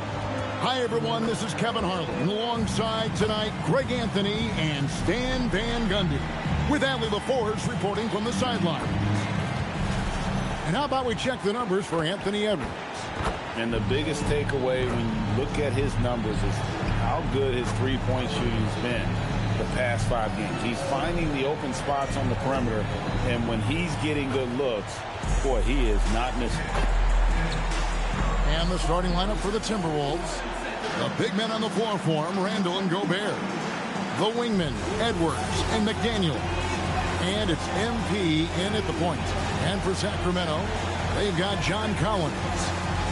Hi, everyone. This is Kevin Harlan. Alongside tonight, Greg Anthony and Stan Van Gundy, with Allie LaForge reporting from the sideline. And how about we check the numbers for Anthony Edwards? And the biggest takeaway when you look at his numbers is how good his three-point shooting's been the past 5 games. He's finding the open spots on the perimeter, and when he's getting good looks, boy, he is not missing. And the starting lineup for the Timberwolves. The big men on the floor for him, Randall and Gobert. The wingmen, Edwards and McDaniel. And it's MP in at the point. And for Sacramento, they've got John Collins.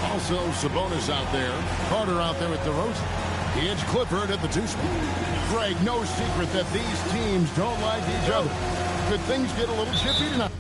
Also Sabonis out there. Carter out there with DeRozan. It's Clifford at the 2-spot. Greg, no secret that these teams don't like each other. Could things get a little chippy tonight?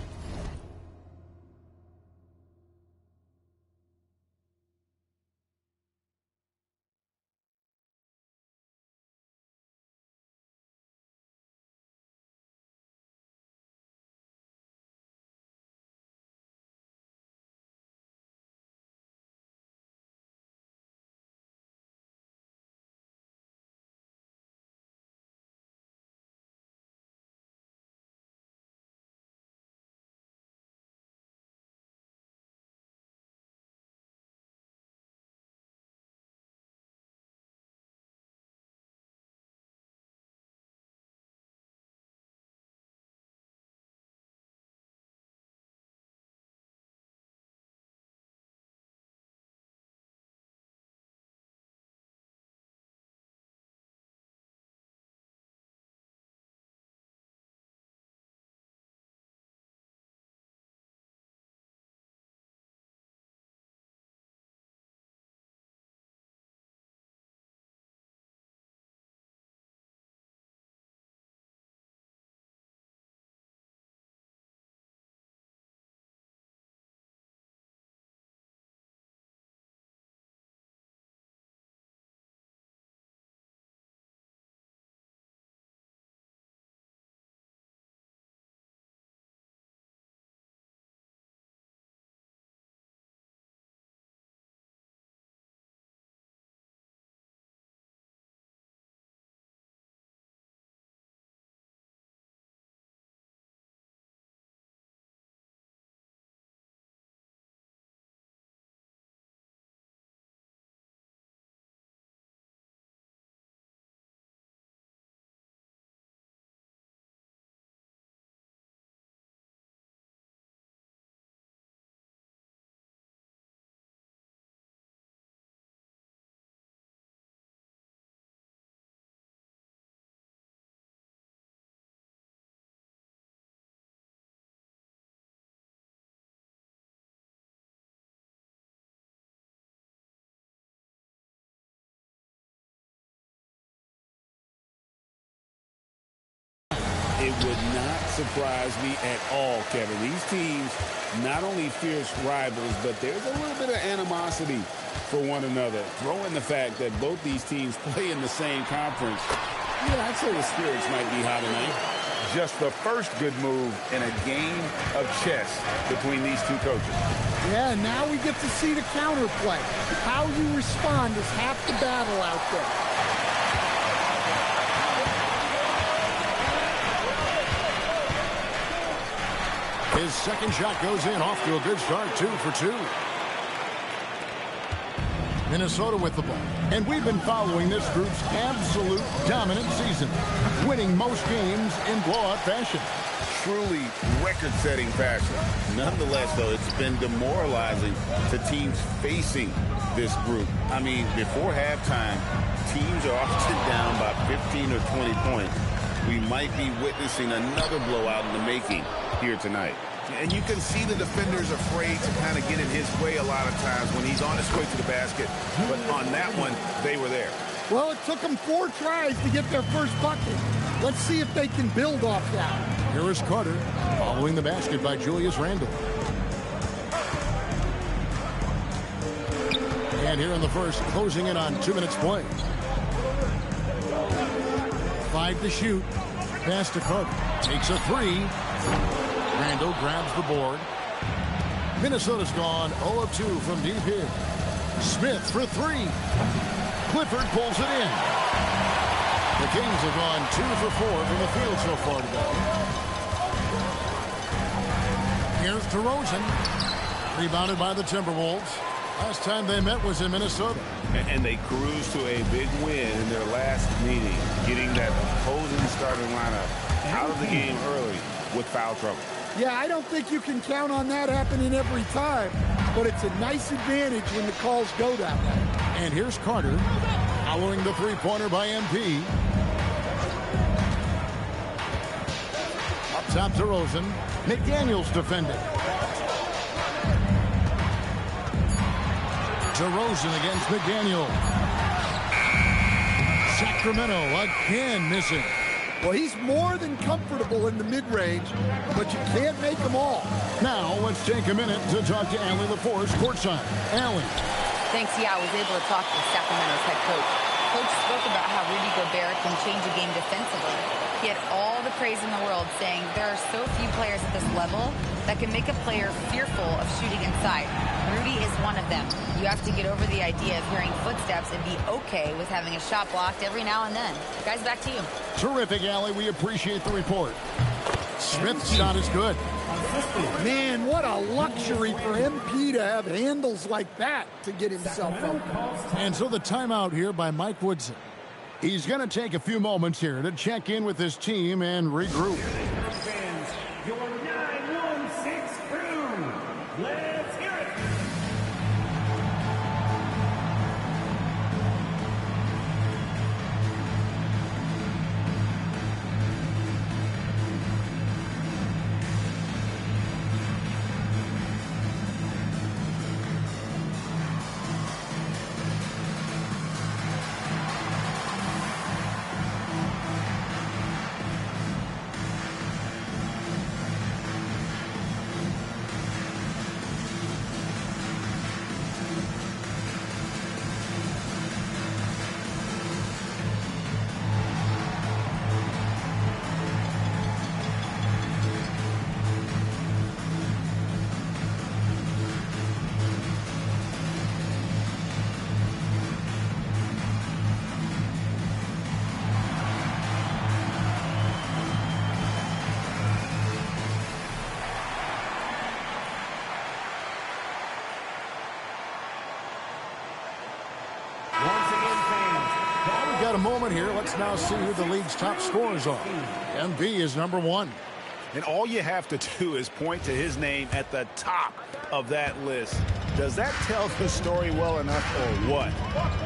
It would not surprise me at all, Kevin. These teams, not only fierce rivals, but there's a little bit of animosity for one another. Throw in the fact that both these teams play in the same conference. Yeah, I'd say the spirits might be high tonight. Just the first good move in a game of chess between these two coaches. Yeah, now we get to see the counterplay. How you respond is half the battle out there. His second shot goes in, off to a good start, 2 for 2. Minnesota with the ball. And we've been following this group's absolute dominant season, winning most games in blowout fashion. Truly record-setting fashion. Nonetheless, though, it's been demoralizing to teams facing this group. I mean, before halftime, teams are often down by 15 or 20 points. We might be witnessing another blowout in the making here tonight. And you can see the defenders afraid to kind of get in his way a lot of times when he's on his way to the basket. But on that one, they were there. Well, it took them 4 tries to get their first bucket. Let's see if they can build off that. Here is Carter, following the basket by Julius Randle. And here in the first, closing in on 2 minutes play. 5 to shoot. Pass to Carter. Takes a 3. Randle grabs the board. Minnesota's gone 0 of 2 from deep here. Smith for 3. Clifford pulls it in. The Kings have gone 2 for 4 from the field so far today. Here's DeRozan. Rebounded by the Timberwolves. Last time they met was in Minnesota. And they cruised to a big win in their last meeting, getting that opposing starting lineup out of the game early with foul trouble. Yeah, I don't think you can count on that happening every time, but it's a nice advantage when the calls go that way. And here's Carter, following the three-pointer by MP. Up top to Rosen. McDaniels defending. DeRozan against McDaniel. Sacramento again missing. Well, he's more than comfortable in the mid-range, but you can't make them all. Now, let's take a minute to talk to Allie LaForce courtside. Allie. Thanks, yeah, I was able to talk to Sacramento's head coach. Coach spoke about how Rudy Gobert can change a game defensively. He had all the praise in the world, saying there are so few players at this level that can make a player fearful of shooting inside. Rudy is one of them. You have to get over the idea of hearing footsteps and be okay with having a shot blocked every now and then. Guys, back to you. Terrific, Allie. We appreciate the report. Smith's shot is good. Man, what a luxury for MP to have handles like that to get himself open. And so the timeout here by Mike Woodson. He's going to take a few moments here to check in with his team and regroup. Your 916 crew. Let's hear it. Got a moment here. Let's now see who the league's top scorers are. MB is number 1. And all you have to do is point to his name at the top of that list. Does that tell the story well enough or what?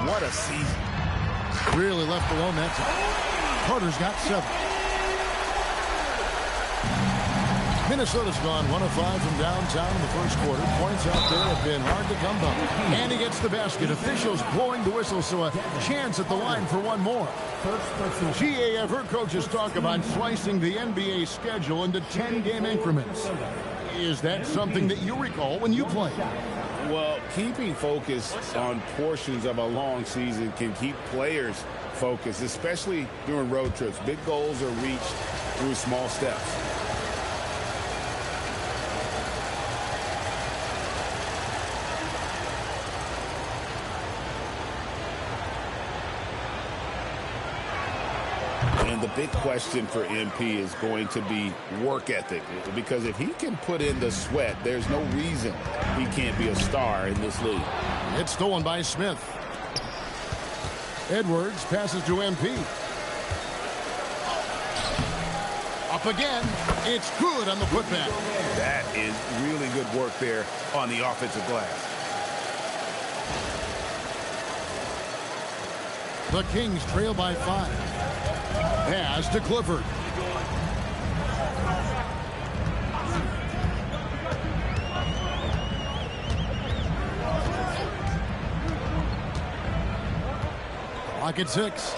What a season. Really left alone that time. Carter's got 7. Minnesota's gone 1 of 5 from downtown in the first quarter. Points out there have been hard to come by. And he gets the basket. Officials blowing the whistle, so a chance at the line for one more. GA, I've heard coaches talk about slicing the NBA schedule into 10-game increments. Is that something that you recall when you played? Well, keeping focus on portions of a long season can keep players focused, especially during road trips. Big goals are reached through small steps. And the big question for MP is going to be work ethic, because if he can put in the sweat, there's no reason he can't be a star in this league. It's stolen by Smith. Edwards passes to MP. Up again. It's good on the putback. That is really good work there on the offensive glass. The Kings trail by 5. Pass to Clifford. Clock at 6.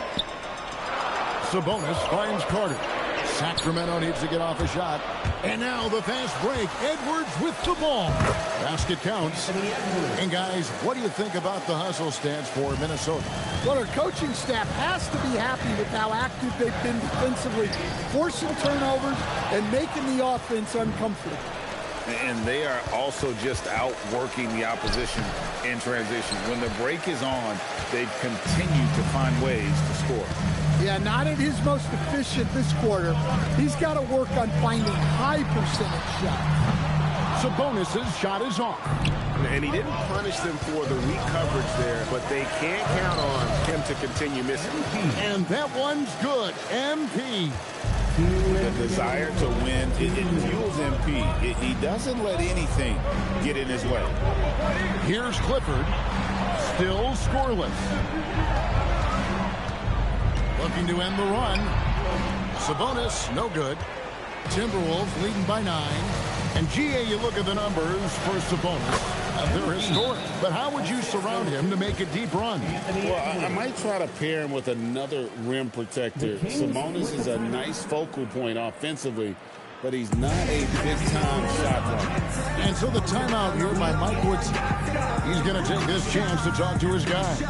Sabonis finds Carter. Sacramento needs to get off a shot. And now the fast break. Edwards with the ball. Basket counts. And guys, what do you think about the hustle stance for Minnesota? Well, their coaching staff has to be happy with how active they've been defensively, forcing turnovers and making the offense uncomfortable. And they are also just outworking the opposition in transition. When the break is on, they continue to find ways to score. Yeah, not at his most efficient this quarter. He's got to work on finding high percentage shots. Sabonis' shot is off. And he didn't punish them for the weak coverage there, but they can't count on him to continue missing. And that one's good. MP. The desire to win, it fuels MP. He doesn't let anything get in his way. Here's Clifford. Still scoreless. Looking to end the run. Sabonis, no good. Timberwolves leading by 9. And GA, you look at the numbers for Sabonis. They're historic. But how would you surround him to make a deep run? Well, I might try to pair him with another rim protector. Sabonis is a nice focal point offensively, but he's not a big-time shot blocker. And so the timeout here by Mike Woodson. He's going to take this chance to talk to his guys.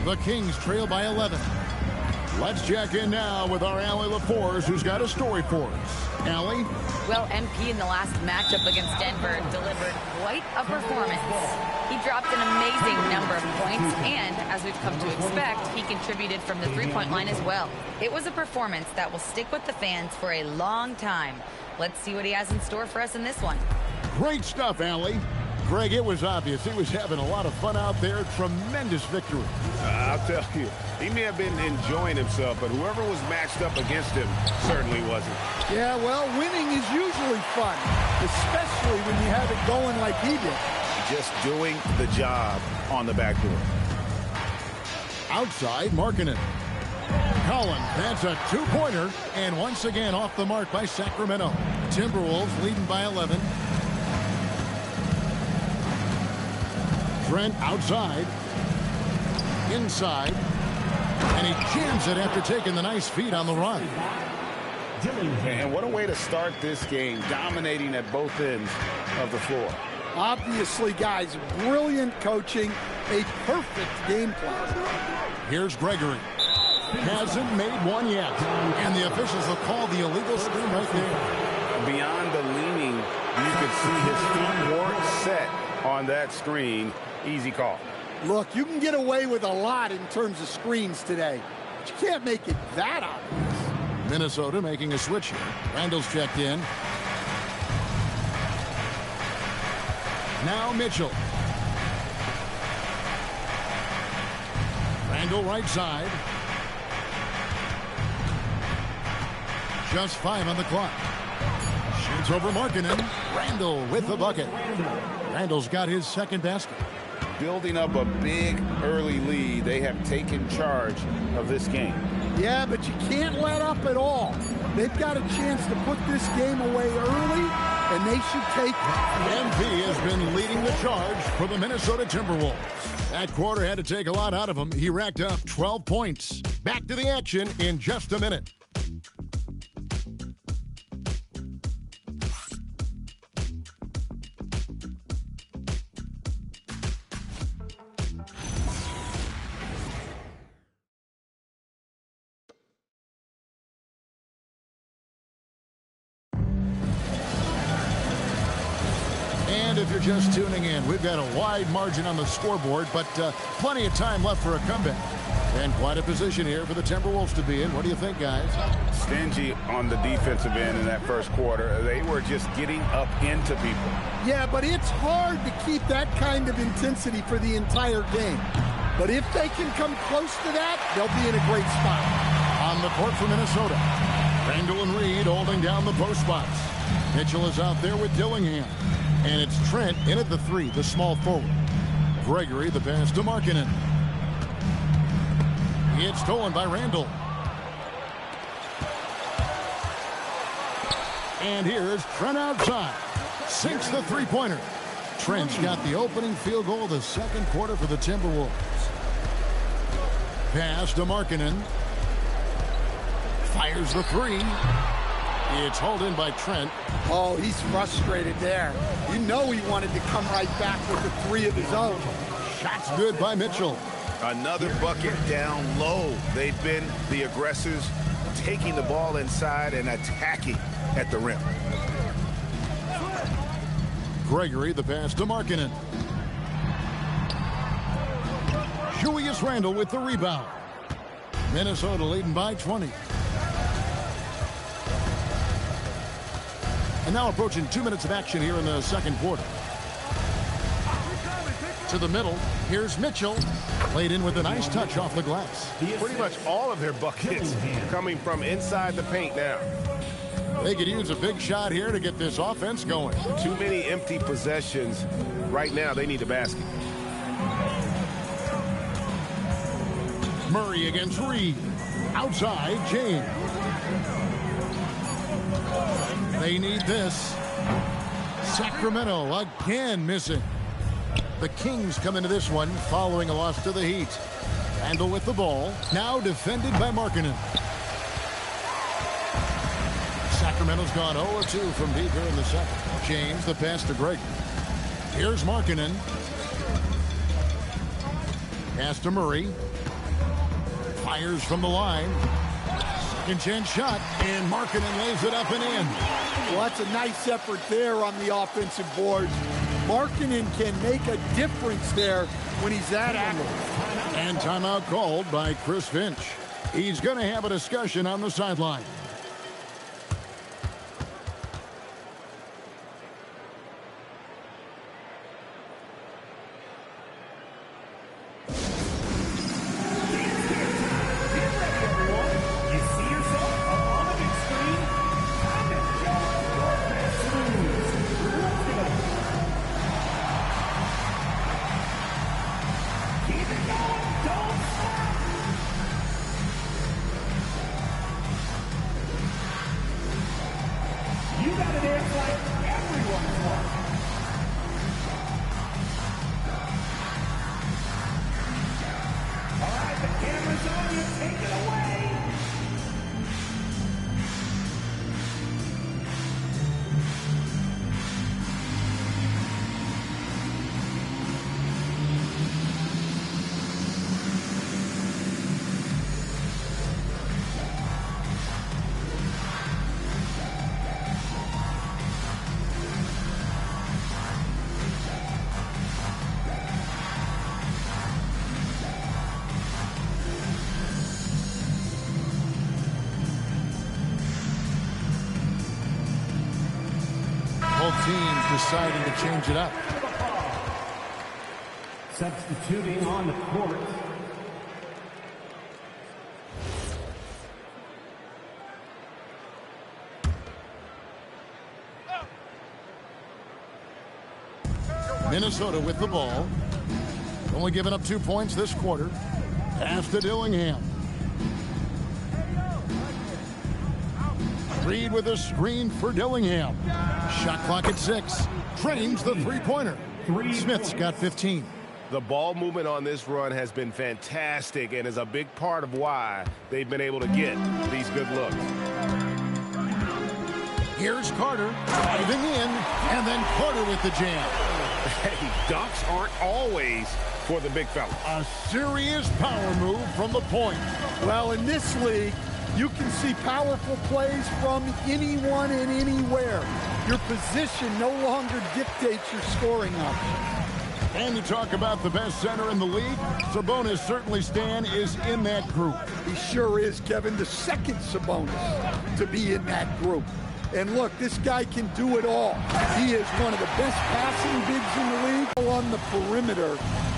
The Kings trail by 11. Let's check in now with our Allie LaForce, who's got a story for us. Allie? Well, MP in the last matchup against Denver delivered quite a performance. He dropped an amazing number of points, and as we've come to expect, he contributed from the three-point line as well. It was a performance that will stick with the fans for a long time. Let's see what he has in store for us in this one. Great stuff, Allie. Greg, it was obvious he was having a lot of fun out there. Tremendous victory. I'll tell you, he may have been enjoying himself, but whoever was matched up against him certainly wasn't. Yeah, well, winning is usually fun, especially when you have it going like he did. Just doing the job on the backdoor. Outside, Markkanen. Collins, that's a two-pointer, and once again off the mark by Sacramento. Timberwolves leading by 11. Trent outside. Inside. And he jams it after taking the nice feed on the run. And what a way to start this game, dominating at both ends of the floor. Obviously, guys, brilliant coaching, a perfect game plan. Here's Gregory. Hasn't made one yet. And the officials have called the illegal screen right there. Beyond the leaning, you could see his feet weren't set on that screen. Easy call. Look, you can get away with a lot in terms of screens today, but you can't make it that obvious. Minnesota making a switch here. Randall's checked in. Now Mitchell. Randall right side. Just 5 on the clock. Shoots over Markkanen. Randall with the bucket. Randall's got his second basket. Building up a big early lead. They have taken charge of this game. Yeah, but you can't let up at all. They've got a chance to put this game away early, and they should take it. MP has been leading the charge for the Minnesota Timberwolves. That quarter had to take a lot out of him. He racked up 12 points. Back to the action in just a minute. And if you're just tuning in, we've got a wide margin on the scoreboard, but plenty of time left for a comeback. And quite a position here for the Timberwolves to be in. What do you think, guys? Stingy on the defensive end in that first quarter. They were just getting up into people. Yeah, but it's hard to keep that kind of intensity for the entire game. But if they can come close to that, they'll be in a great spot. On the court for Minnesota, Randall and Reed holding down the post spots. Mitchell is out there with Dillingham. And it's Trent in at the 3, the small forward. Gregory, the pass to Markkanen. It's stolen by Randall. And here's Trent outside. Sinks the three-pointer. Trent's got the opening field goal of the second quarter for the Timberwolves. Pass to Markkanen. Fires the 3. It's hauled in by Trent. Oh, he's frustrated there. You know he wanted to come right back with the 3 of his own. Shots good by Mitchell. Another bucket down low. They've been the aggressors, taking the ball inside and attacking at the rim. Gregory, the pass to Markkanen. Julius Randle with the rebound. Minnesota leading by 20. And now approaching 2 minutes of action here in the second quarter. To the middle, here's Mitchell. Played in with a nice touch off the glass. Pretty much all of their buckets coming from inside the paint now. They could use a big shot here to get this offense going. Too many empty possessions. Right now, they need a basket. Murray against Reed. Outside, James. They need this. Sacramento again missing. The Kings come into this one following a loss to the Heat. Randall with the ball. Now defended by Markkanen. Sacramento's gone 0-2 from deep here in the second. James, the pass to Greg. Here's Markkanen. Pass to Murray. Fires from the line. Second chance shot, and Markkanen lays it up and in. Well, that's a nice effort there on the offensive boards. Markkanen can make a difference there when he's that active. And timeout called by Chris Finch. He's going to have a discussion on the sideline. teams deciding to change it up. Substituting on the court. Minnesota with the ball. Only giving up 2 points this quarter. Pass to Dillingham. Reed with a screen for Dillingham. Shot clock at 6. Drains the three-pointer. Smith's got 15. The ball movement on this run has been fantastic and is a big part of why they've been able to get these good looks. Here's Carter driving in, and then Carter with the jam. Hey, dunks aren't always for the big fella. A serious power move from the point. Well, in this league, you can see powerful plays from anyone and anywhere. Your position no longer dictates your scoring options. And you talk about the best center in the league, Sabonis certainly, Stan, is in that group. He sure is, Kevin, the second Sabonis to be in that group. And look, this guy can do it all. He is one of the best passing bigs in the league on the perimeter.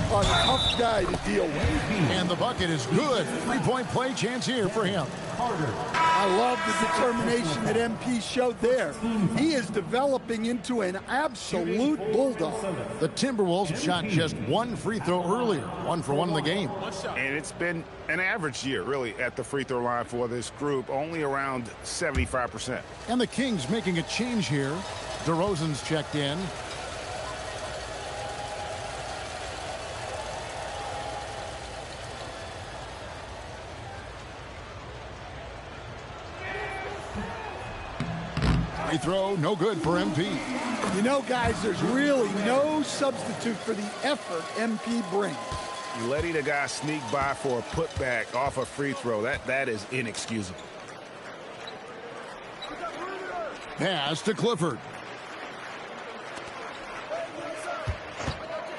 A tough guy to deal with. And the bucket is good. Three-point play chance here for him. I love the determination that MP showed there. He is developing into an absolute bulldog. The Timberwolves have shot just one free throw earlier. 1 for 1 in the game. And it's been an average year, really, at the free throw line for this group, only around 75%. And the Kings making a change here. DeRozan's checked in. Free throw, no good for MP. You know, guys, there's really no substitute for the effort MP brings. Letting a guy sneak by for a putback off a free throw, that is inexcusable. Pass to Clifford.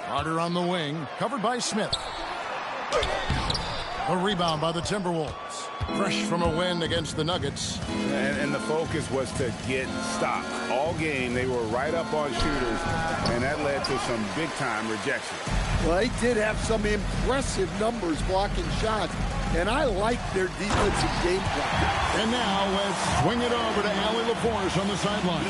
Carter on the wing, covered by Smith. A rebound by the Timberwolves. Fresh from a win against the Nuggets. And the focus was to get stops. All game, they were right up on shooters, and that led to some big-time rejections. Well, they did have some impressive numbers blocking shots, and I like their defensive game plan. And now let's swing it over to Allie LaForce on the sideline.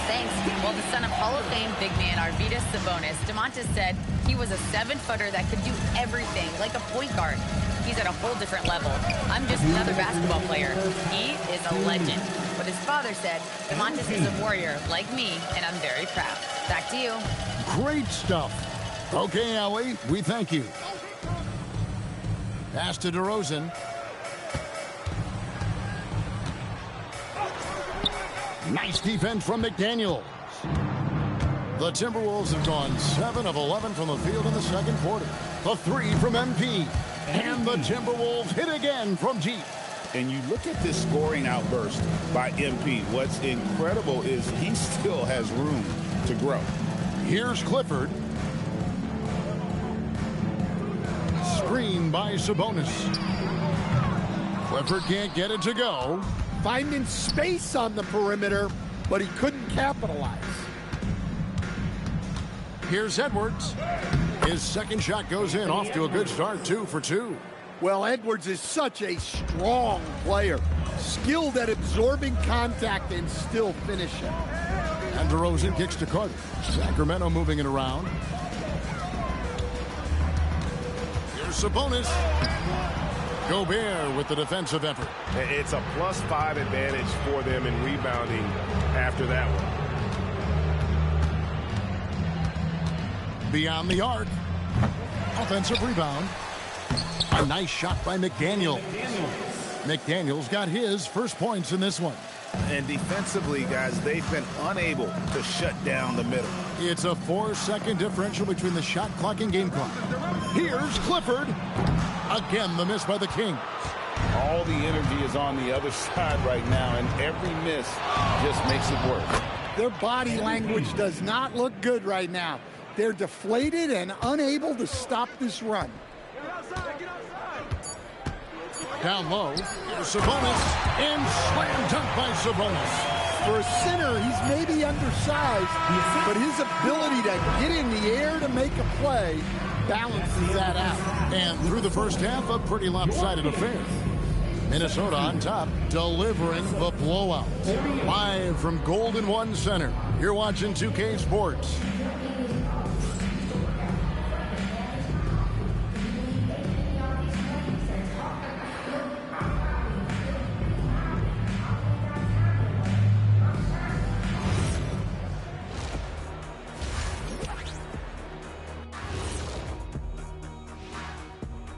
Thanks. Well, the son of Hall of Fame big man Arvydas Sabonis, DeMontis said he was a 7-footer that could do everything, like a point guard. He's at a whole different level. I'm just another basketball player. He is a legend. But his father said, DeMontis is a warrior like me, and I'm very proud. Back to you. Great stuff. Okay, Allie, we thank you. Pass to DeRozan. Nice defense from McDaniels. The Timberwolves have gone 7 of 11 from the field in the second quarter. The 3 from MP. And the Timberwolves hit again from deep. And you look at this scoring outburst by MP. What's incredible is he still has room to grow. Here's Clifford. Screen by Sabonis. Clifford can't get it to go. Finding space on the perimeter, but he couldn't capitalize. Here's Edwards. His second shot goes in, off to a good start, 2 for 2. Well, Edwards is such a strong player, skilled at absorbing contact and still finishing. And DeRozan kicks to Carter. Sacramento moving it around. Here's Sabonis. Gobert with the defensive effort. It's a +5 advantage for them in rebounding after that one. Beyond the arc. Offensive rebound. A nice shot by McDaniels. McDaniels got his first points in this one. And defensively, guys, they've been unable to shut down the middle. It's a 4-second differential between the shot clock and game clock. Here's Clifford. Again, the miss by the Kings. All the energy is on the other side right now, and every miss just makes it worse. Their body language does not look good right now. They're deflated and unable to stop this run. Down low, here's Sabonis, and slam dunk by Sabonis. For a center, he's maybe undersized, but his ability to get in the air to make a play balances that out. And through the first half, a pretty lopsided affair. Minnesota on top, delivering the blowout. Live from Golden One Center, you're watching 2K Sports.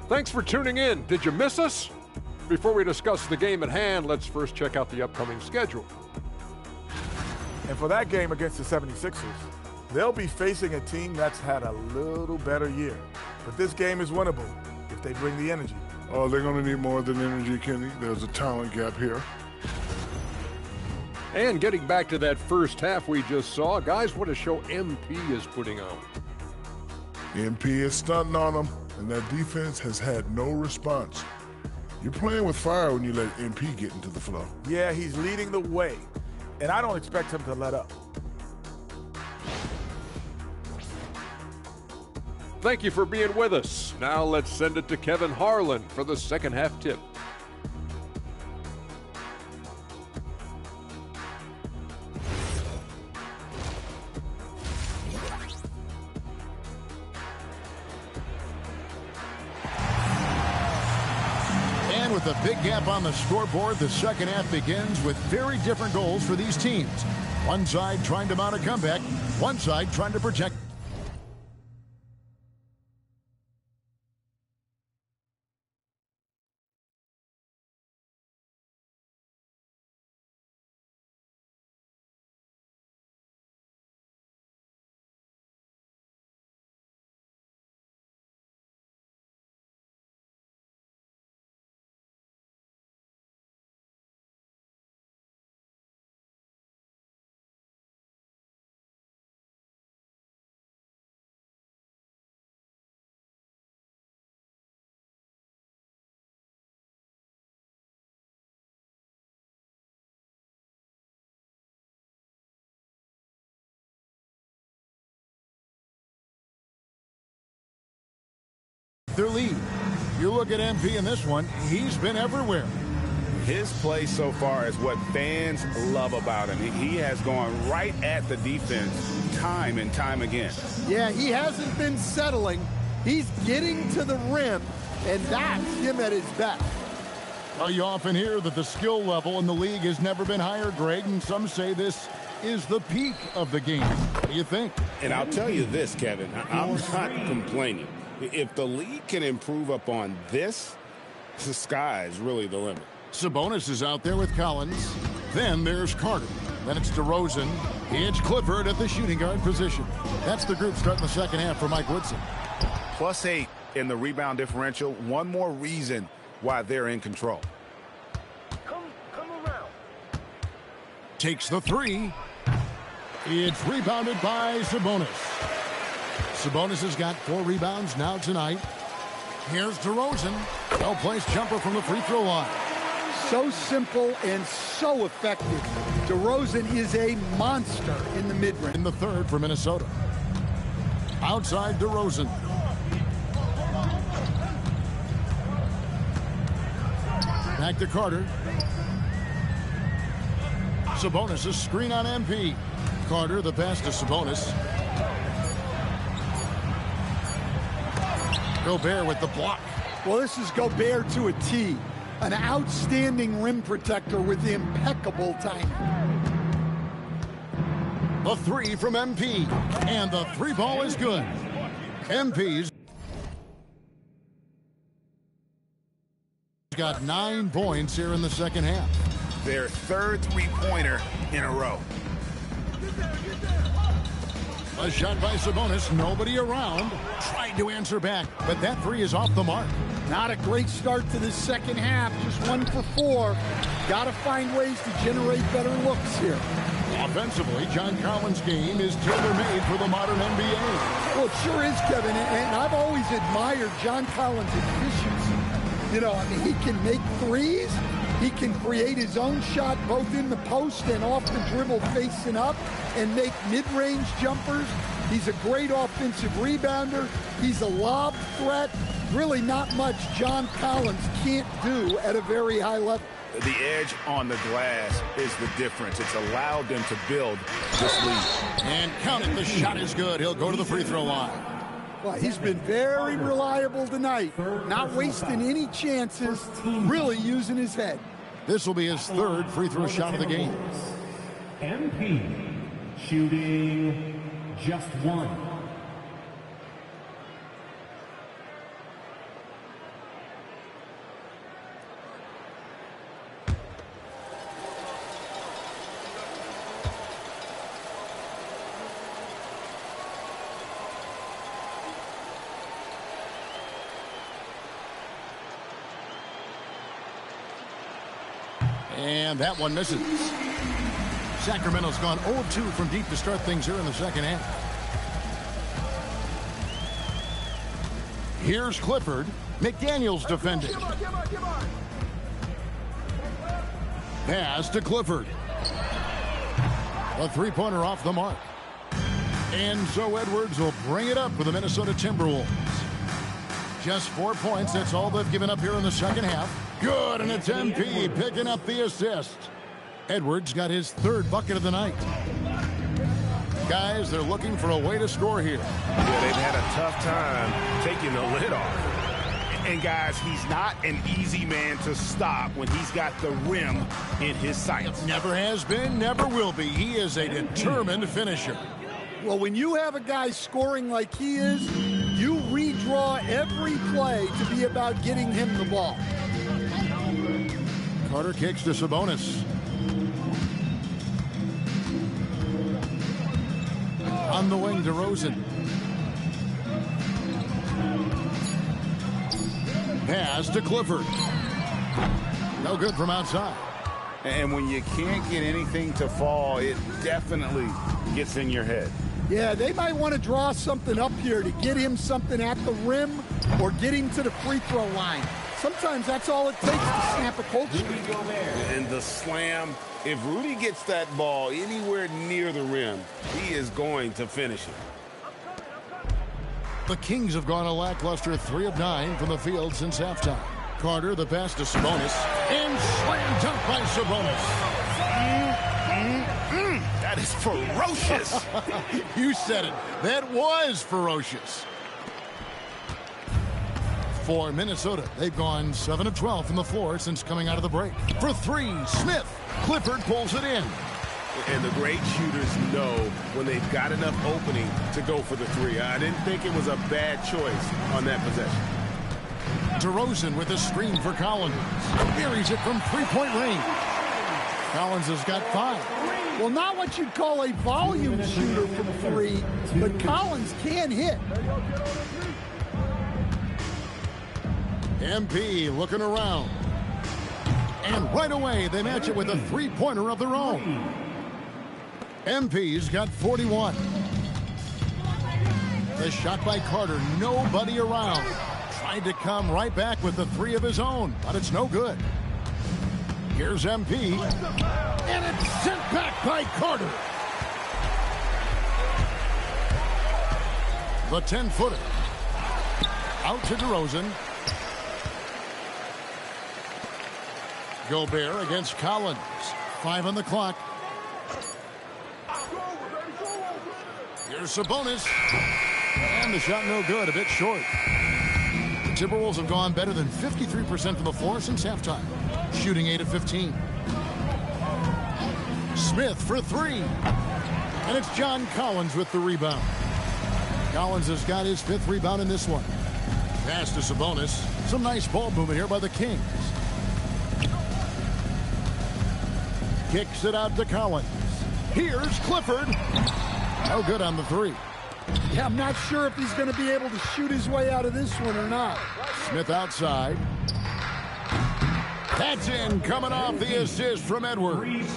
Thanks for tuning in. Did you miss us? Before we discuss the game at hand, let's first check out the upcoming schedule. And for that game against the 76ers, they'll be facing a team that's had a little better year. But this game is winnable if they bring the energy. Oh, they're going to need more than energy, Kenny. There's a talent gap here. And getting back to that first half we just saw, guys, what a show MP is putting on. MP is stunting on them, and that defense has had no response. You're playing with fire when you let MP get into the flow. Yeah, he's leading the way, and I don't expect him to let up. Thank you for being with us. Now let's send it to Kevin Harlan for the second half tip. With a big gap on the scoreboard, the second half begins with very different goals for these teams. One side trying to mount a comeback, one side trying to protect. Their lead. You look at MP in this one, he's been everywhere. His play so far is what fans love about him. He has gone right at the defense time and time again. Yeah, he hasn't been settling. He's getting to the rim, and that's him at his best. Well, you often hear that the skill level in the league has never been higher, Greg, and some say this is the peak of the game. What do you think? And I'll tell you this, Kevin, I'm not complaining. If the league can improve upon this, the sky is really the limit. Sabonis is out there with Collins. Then there's Carter. Then it's DeRozan. It's Clifford at the shooting guard position. That's the group starting the second half for Mike Woodson. +8 in the rebound differential. One more reason why they're in control. Come around. Takes the three. It's rebounded by Sabonis. Sabonis has got 4 rebounds now tonight. Here's DeRozan. Well-placed jumper from the free throw line. So simple and so effective. DeRozan is a monster in the mid-range. In the third for Minnesota. Outside DeRozan. Back to Carter. Sabonis, a screen on MP. Carter, the pass to Sabonis. Gobert with the block. Well, this is Gobert to a T. An outstanding rim protector with impeccable timing. The three from MP. And the three ball is good. MP's got 9 points here in the second half. Their third three-pointer in a row. A shot by Sabonis, nobody around. Tried to answer back, but that three is off the mark. Not a great start to the second half, just 1 for 4. Got to find ways to generate better looks here. Offensively, John Collins' game is tailor-made for the modern NBA. Well, it sure is, Kevin, and I've always admired John Collins' efficiency. You know, I mean, he can make threes, He can create his own shot both in the post and off the dribble facing up and make mid-range jumpers. He's a great offensive rebounder. He's a lob threat. Really not much John Collins can't do at a very high level. The edge on the glass is the difference. It's allowed them to build this lead. And count it, the shot is good. He'll go to the free throw line. Well, he's been very reliable tonight, not wasting any chances, really using his head. This will be his third free throw shot of the game. MP shooting just one. And that one misses. Sacramento's gone 0-2 from deep to start things here in the second half. Here's Clifford. McDaniels defending. Pass to Clifford. A three-pointer off the mark. And so Edwards will bring it up for the Minnesota Timberwolves. Just 4 points. That's all they've given up here in the second half. Good, and it's MP picking up the assist. Edwards got his third bucket of the night. Guys, they're looking for a way to score here. Yeah, they've had a tough time taking the lid off. And guys, he's not an easy man to stop when he's got the rim in his sights. Never has been, never will be. He is a determined finisher. Well, when you have a guy scoring like he is, you redraw every play to be about getting him the ball. Carter kicks to Sabonis. On the wing to Rosen. Pass to Clifford. No good from outside. And when you can't get anything to fall, it definitely gets in your head. Yeah, they might want to draw something up here to get him something at the rim or get him to the free throw line. Sometimes that's all it takes to snap a cold streak. And the slam, if Rudy gets that ball anywhere near the rim, he is going to finish it. The Kings have gone a lackluster 3 of 9 from the field since halftime. Carter, the pass to Sabonis, and slam dunk by Sabonis. That is ferocious. You said it. That was ferocious. For Minnesota, they've gone 7 of 12 from the floor since coming out of the break. For 3, Smith. Clifford pulls it in. And the great shooters know when they've got enough opening to go for the 3. I didn't think it was a bad choice on that possession. DeRozan with a screen for Collins. Buries it from three-point range. Collins has got 5. Well, not what you'd call a volume shooter from 3, but Collins can hit. MP looking around. And right away, they match it with a three-pointer of their own. MP's got 41. The shot by Carter, nobody around. Tried to come right back with the 3 of his own, but it's no good. Here's MP. And it's sent back by Carter. The 10-footer. Out to DeRozan. Gobert against Collins. 5 on the clock. Here's Sabonis. And the shot no good, a bit short. The Timberwolves have gone better than 53% from the floor since halftime. Shooting 8 of 15. Smith for 3. And it's John Collins with the rebound. Collins has got his 5th rebound in this one. Pass to Sabonis. Some nice ball movement here by the Kings. Kicks it out to Collins. Here's Clifford. No good on the 3. Yeah, I'm not sure if he's going to be able to shoot his way out of this one or not. Smith outside. That's in, coming off the assist from Edwards.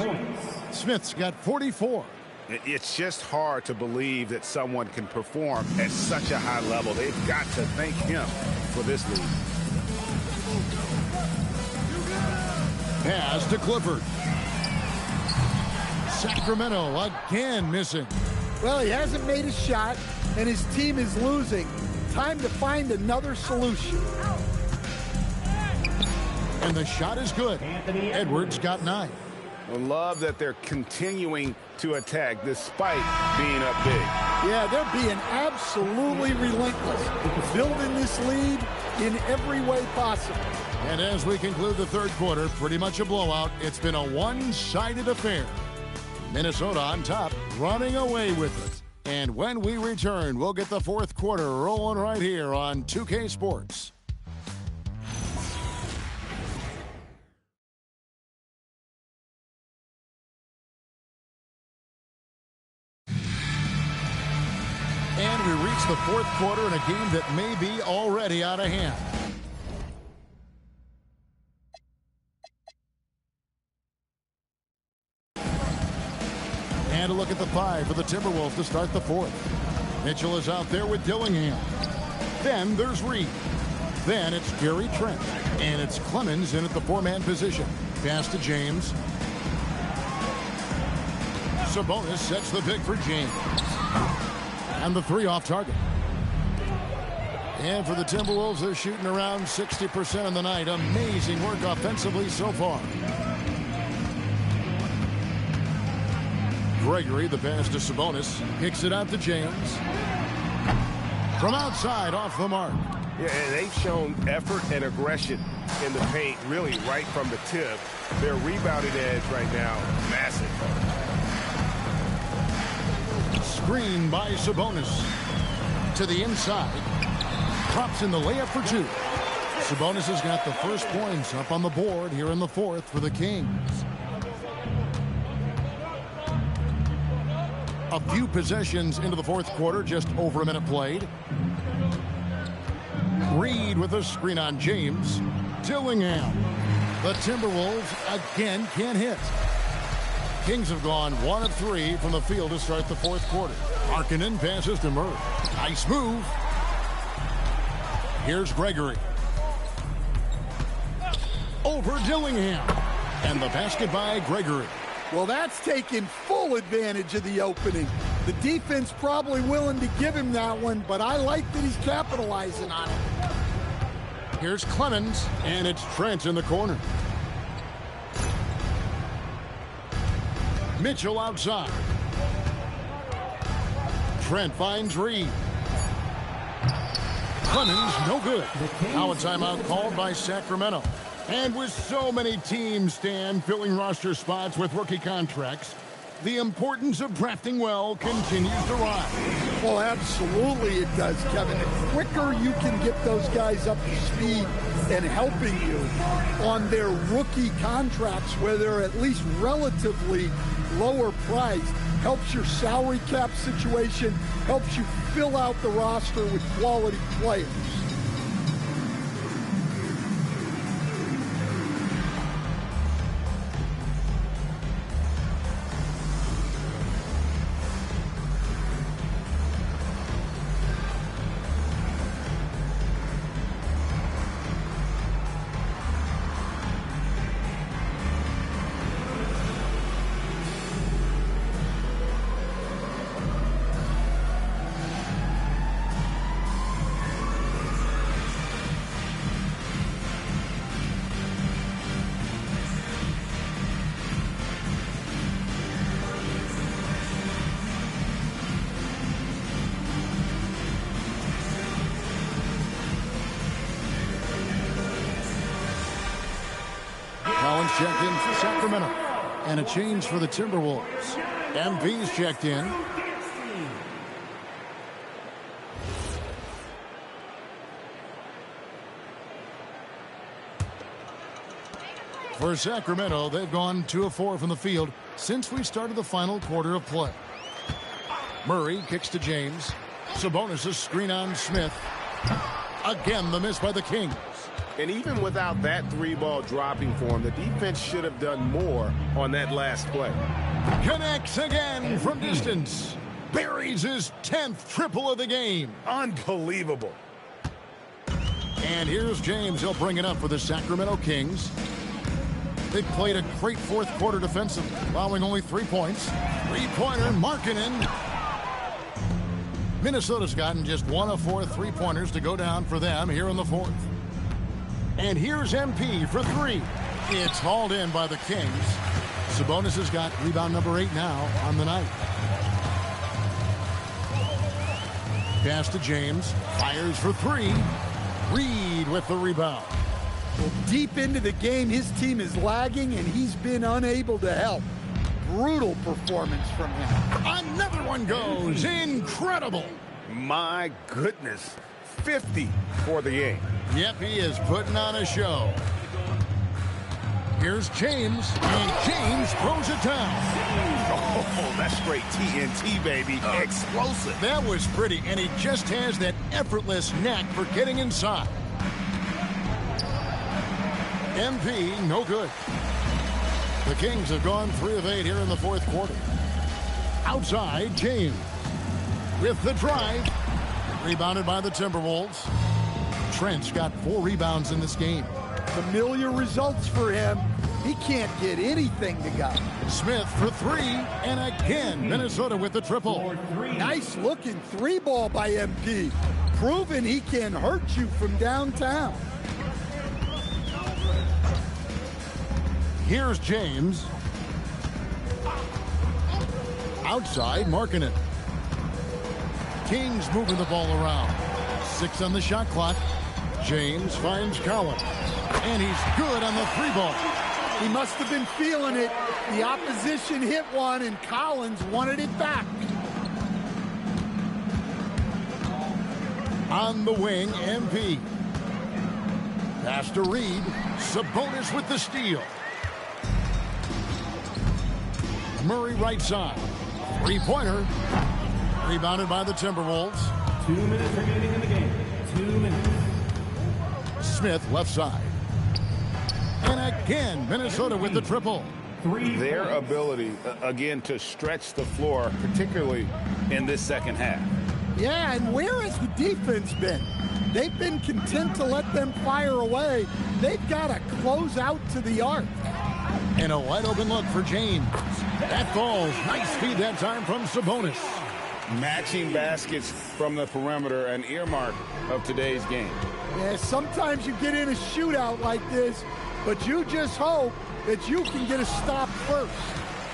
Smith's got 44. It's just hard to believe that someone can perform at such a high level. They've got to thank him for this lead. Pass to Clifford. Sacramento again missing. Well, he hasn't made a shot, and his team is losing. Time to find another solution. And the shot is good. Edwards got 9. I love that they're continuing to attack despite being up big. Yeah, they're being absolutely relentless, building this lead in every way possible. And as we conclude the third quarter, pretty much a blowout. It's been a one-sided affair. Minnesota on top, running away with it. And when we return, we'll get the fourth quarter rolling right here on 2K Sports. And we reach the fourth quarter in a game that may be already out of hand. And a look at the 5 for the Timberwolves to start the fourth. Mitchell is out there with Dillingham. Then there's Reed. Then it's Gary Trent. And it's Clemens in at the 4-man position. Pass to James. Sabonis sets the pick for James. And the 3 off target. And for the Timberwolves, they're shooting around 60% on the night. Amazing work offensively so far. Gregory, the pass to Sabonis, kicks it out to James. From outside, off the mark. Yeah, and they've shown effort and aggression in the paint, really right from the tip. Their rebounding edge right now, massive. Screen by Sabonis. To the inside. Pops in the layup for 2. Sabonis has got the first points up on the board here in the fourth for the Kings. A few possessions into the fourth quarter, just over a minute played. Reed with a screen on James. Dillingham. The Timberwolves again can't hit. Kings have gone 1 of 3 from the field to start the fourth quarter. Markkanen passes to Murray. Nice move. Here's Gregory. Over Dillingham. And the basket by Gregory. Well, that's taking full advantage of the opening. The defense probably willing to give him that one, but I like that he's capitalizing on it. Here's Clemens, and it's Trent in the corner. Mitchell outside. Trent finds Reed. Clemens, no good. Now a timeout called by Sacramento. And with so many teams, Stan, filling roster spots with rookie contracts, the importance of drafting well continues to rise. Well, absolutely it does, Kevin. The quicker you can get those guys up to speed and helping you on their rookie contracts, where they're at least relatively lower priced, helps your salary cap situation, helps you fill out the roster with quality players. Checked in for Sacramento. And a change for the Timberwolves. MP's checked in. For Sacramento, they've gone 2 of 4 from the field since we started the final quarter of play. Murray kicks to James. Sabonis' screen on Smith. Again, the miss by the Kings. And even without that 3-ball dropping for him, the defense should have done more on that last play. Connects again from distance. Buries his 10th triple of the game. Unbelievable. And here's James. He'll bring it up for the Sacramento Kings. They played a great fourth quarter defensive, allowing only 3 points. Three-pointer, Markkanen. Minnesota's gotten just 1 of 4 3-pointers to go down for them here in the fourth. And here's MP for 3. It's hauled in by the Kings. Sabonis has got rebound number 8 now on the night. Pass to James. Fires for 3. Reed with the rebound. Well, deep into the game, his team is lagging, and he's been unable to help. Brutal performance from him. Another one goes. Incredible. My goodness. 50 for the game. Yep, he is putting on a show. Here's James, and James throws it down. Oh, that's straight TNT, baby. Explosive. That was pretty, and he just has that effortless knack for getting inside. MP, no good. The Kings have gone 3 of 8 here in the fourth quarter. Outside, James with the drive. Rebounded by the Timberwolves. Trent's got 4 rebounds in this game. Familiar results for him. He can't get anything to go. Smith for 3, and again, Minnesota with the triple. Nice looking 3-ball by MP. Proving he can hurt you from downtown. Here's James. Outside, Markkanen. Kings moving the ball around. 6 on the shot clock. James finds Collins. And he's good on the 3-ball. He must have been feeling it. The opposition hit one, and Collins wanted it back. On the wing, MP. Pass to Reed. Sabonis with the steal. Murray right side. 3-pointer. Rebounded by the Timberwolves. 2 minutes remaining in the game. 2 minutes. Smith left side. And again, Minnesota with the triple. Their ability, again, to stretch the floor, particularly in this second half. Yeah, and where has the defense been? They've been content to let them fire away. They've got to close out to the arc. And a wide open look for James. That falls. Nice feed that time from Sabonis. Matching baskets from the perimeter, an earmark of today's game. Yeah, sometimes you get in a shootout like this, but you just hope that you can get a stop first.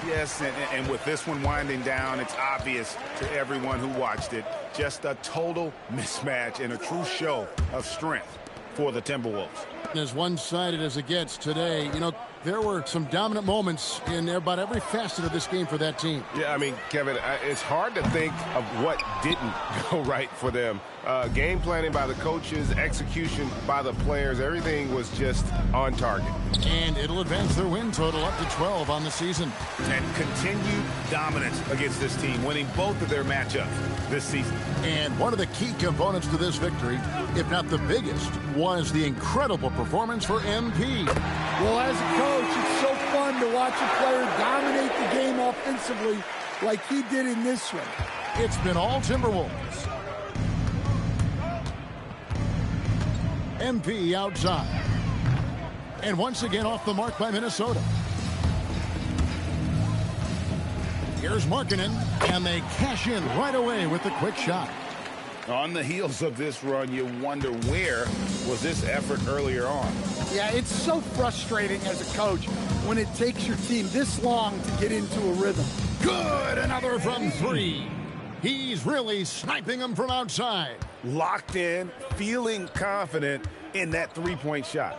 Yes, and with this one winding down, it's obvious to everyone who watched it. Just a total mismatch and a true show of strength for the Timberwolves. As one-sided as it gets today, you know, there were some dominant moments in about every facet of this game for that team. Yeah, I mean, Kevin, it's hard to think of what didn't go right for them. Game planning by the coaches, execution by the players, everything was just on target. And it'll advance their win total up to 12 on the season. And continued dominance against this team, winning both of their matchups this season. And one of the key components to this victory, if not the biggest, was the incredible performance for MP. Well, as a coach, it's so fun to watch a player dominate the game offensively like he did in this one. It's been all Timberwolves. MP outside. And once again off the mark by Minnesota. Here's Markkanen, and they cash in right away with the quick shot. On the heels of this run, you wonder where was this effort earlier on. Yeah, it's so frustrating as a coach when it takes your team this long to get into a rhythm. Good, another from 3. He's really sniping them from outside. Locked in, feeling confident in that three-point shot.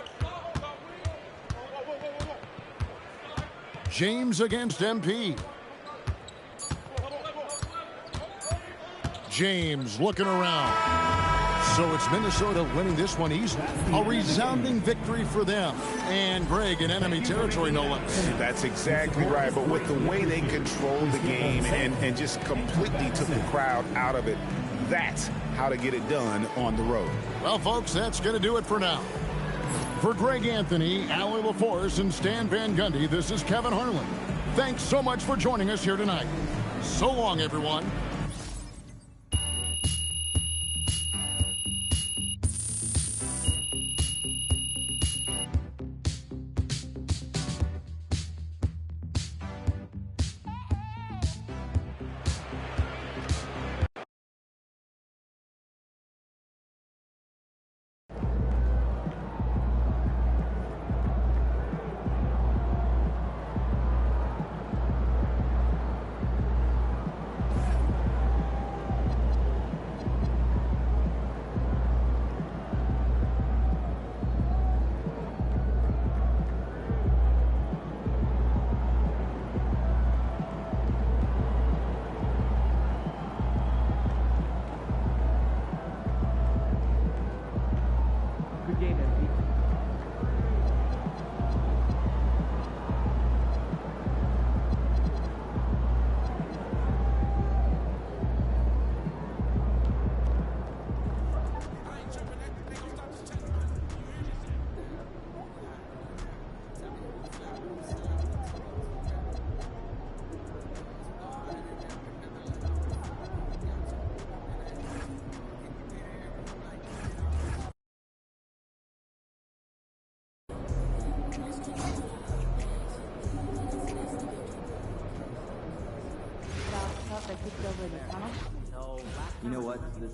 James against MP. James looking around. So it's Minnesota winning this one easily. A resounding victory for them. And Greg in enemy territory, no less. That's exactly right. But with the way they controlled the game and just completely took the crowd out of it, that's how to get it done on the road. Well, folks, that's going to do it for now. For Greg Anthony, Allie LaForce, and Stan Van Gundy, this is Kevin Harlan. Thanks so much for joining us here tonight. So long, everyone. You know what? This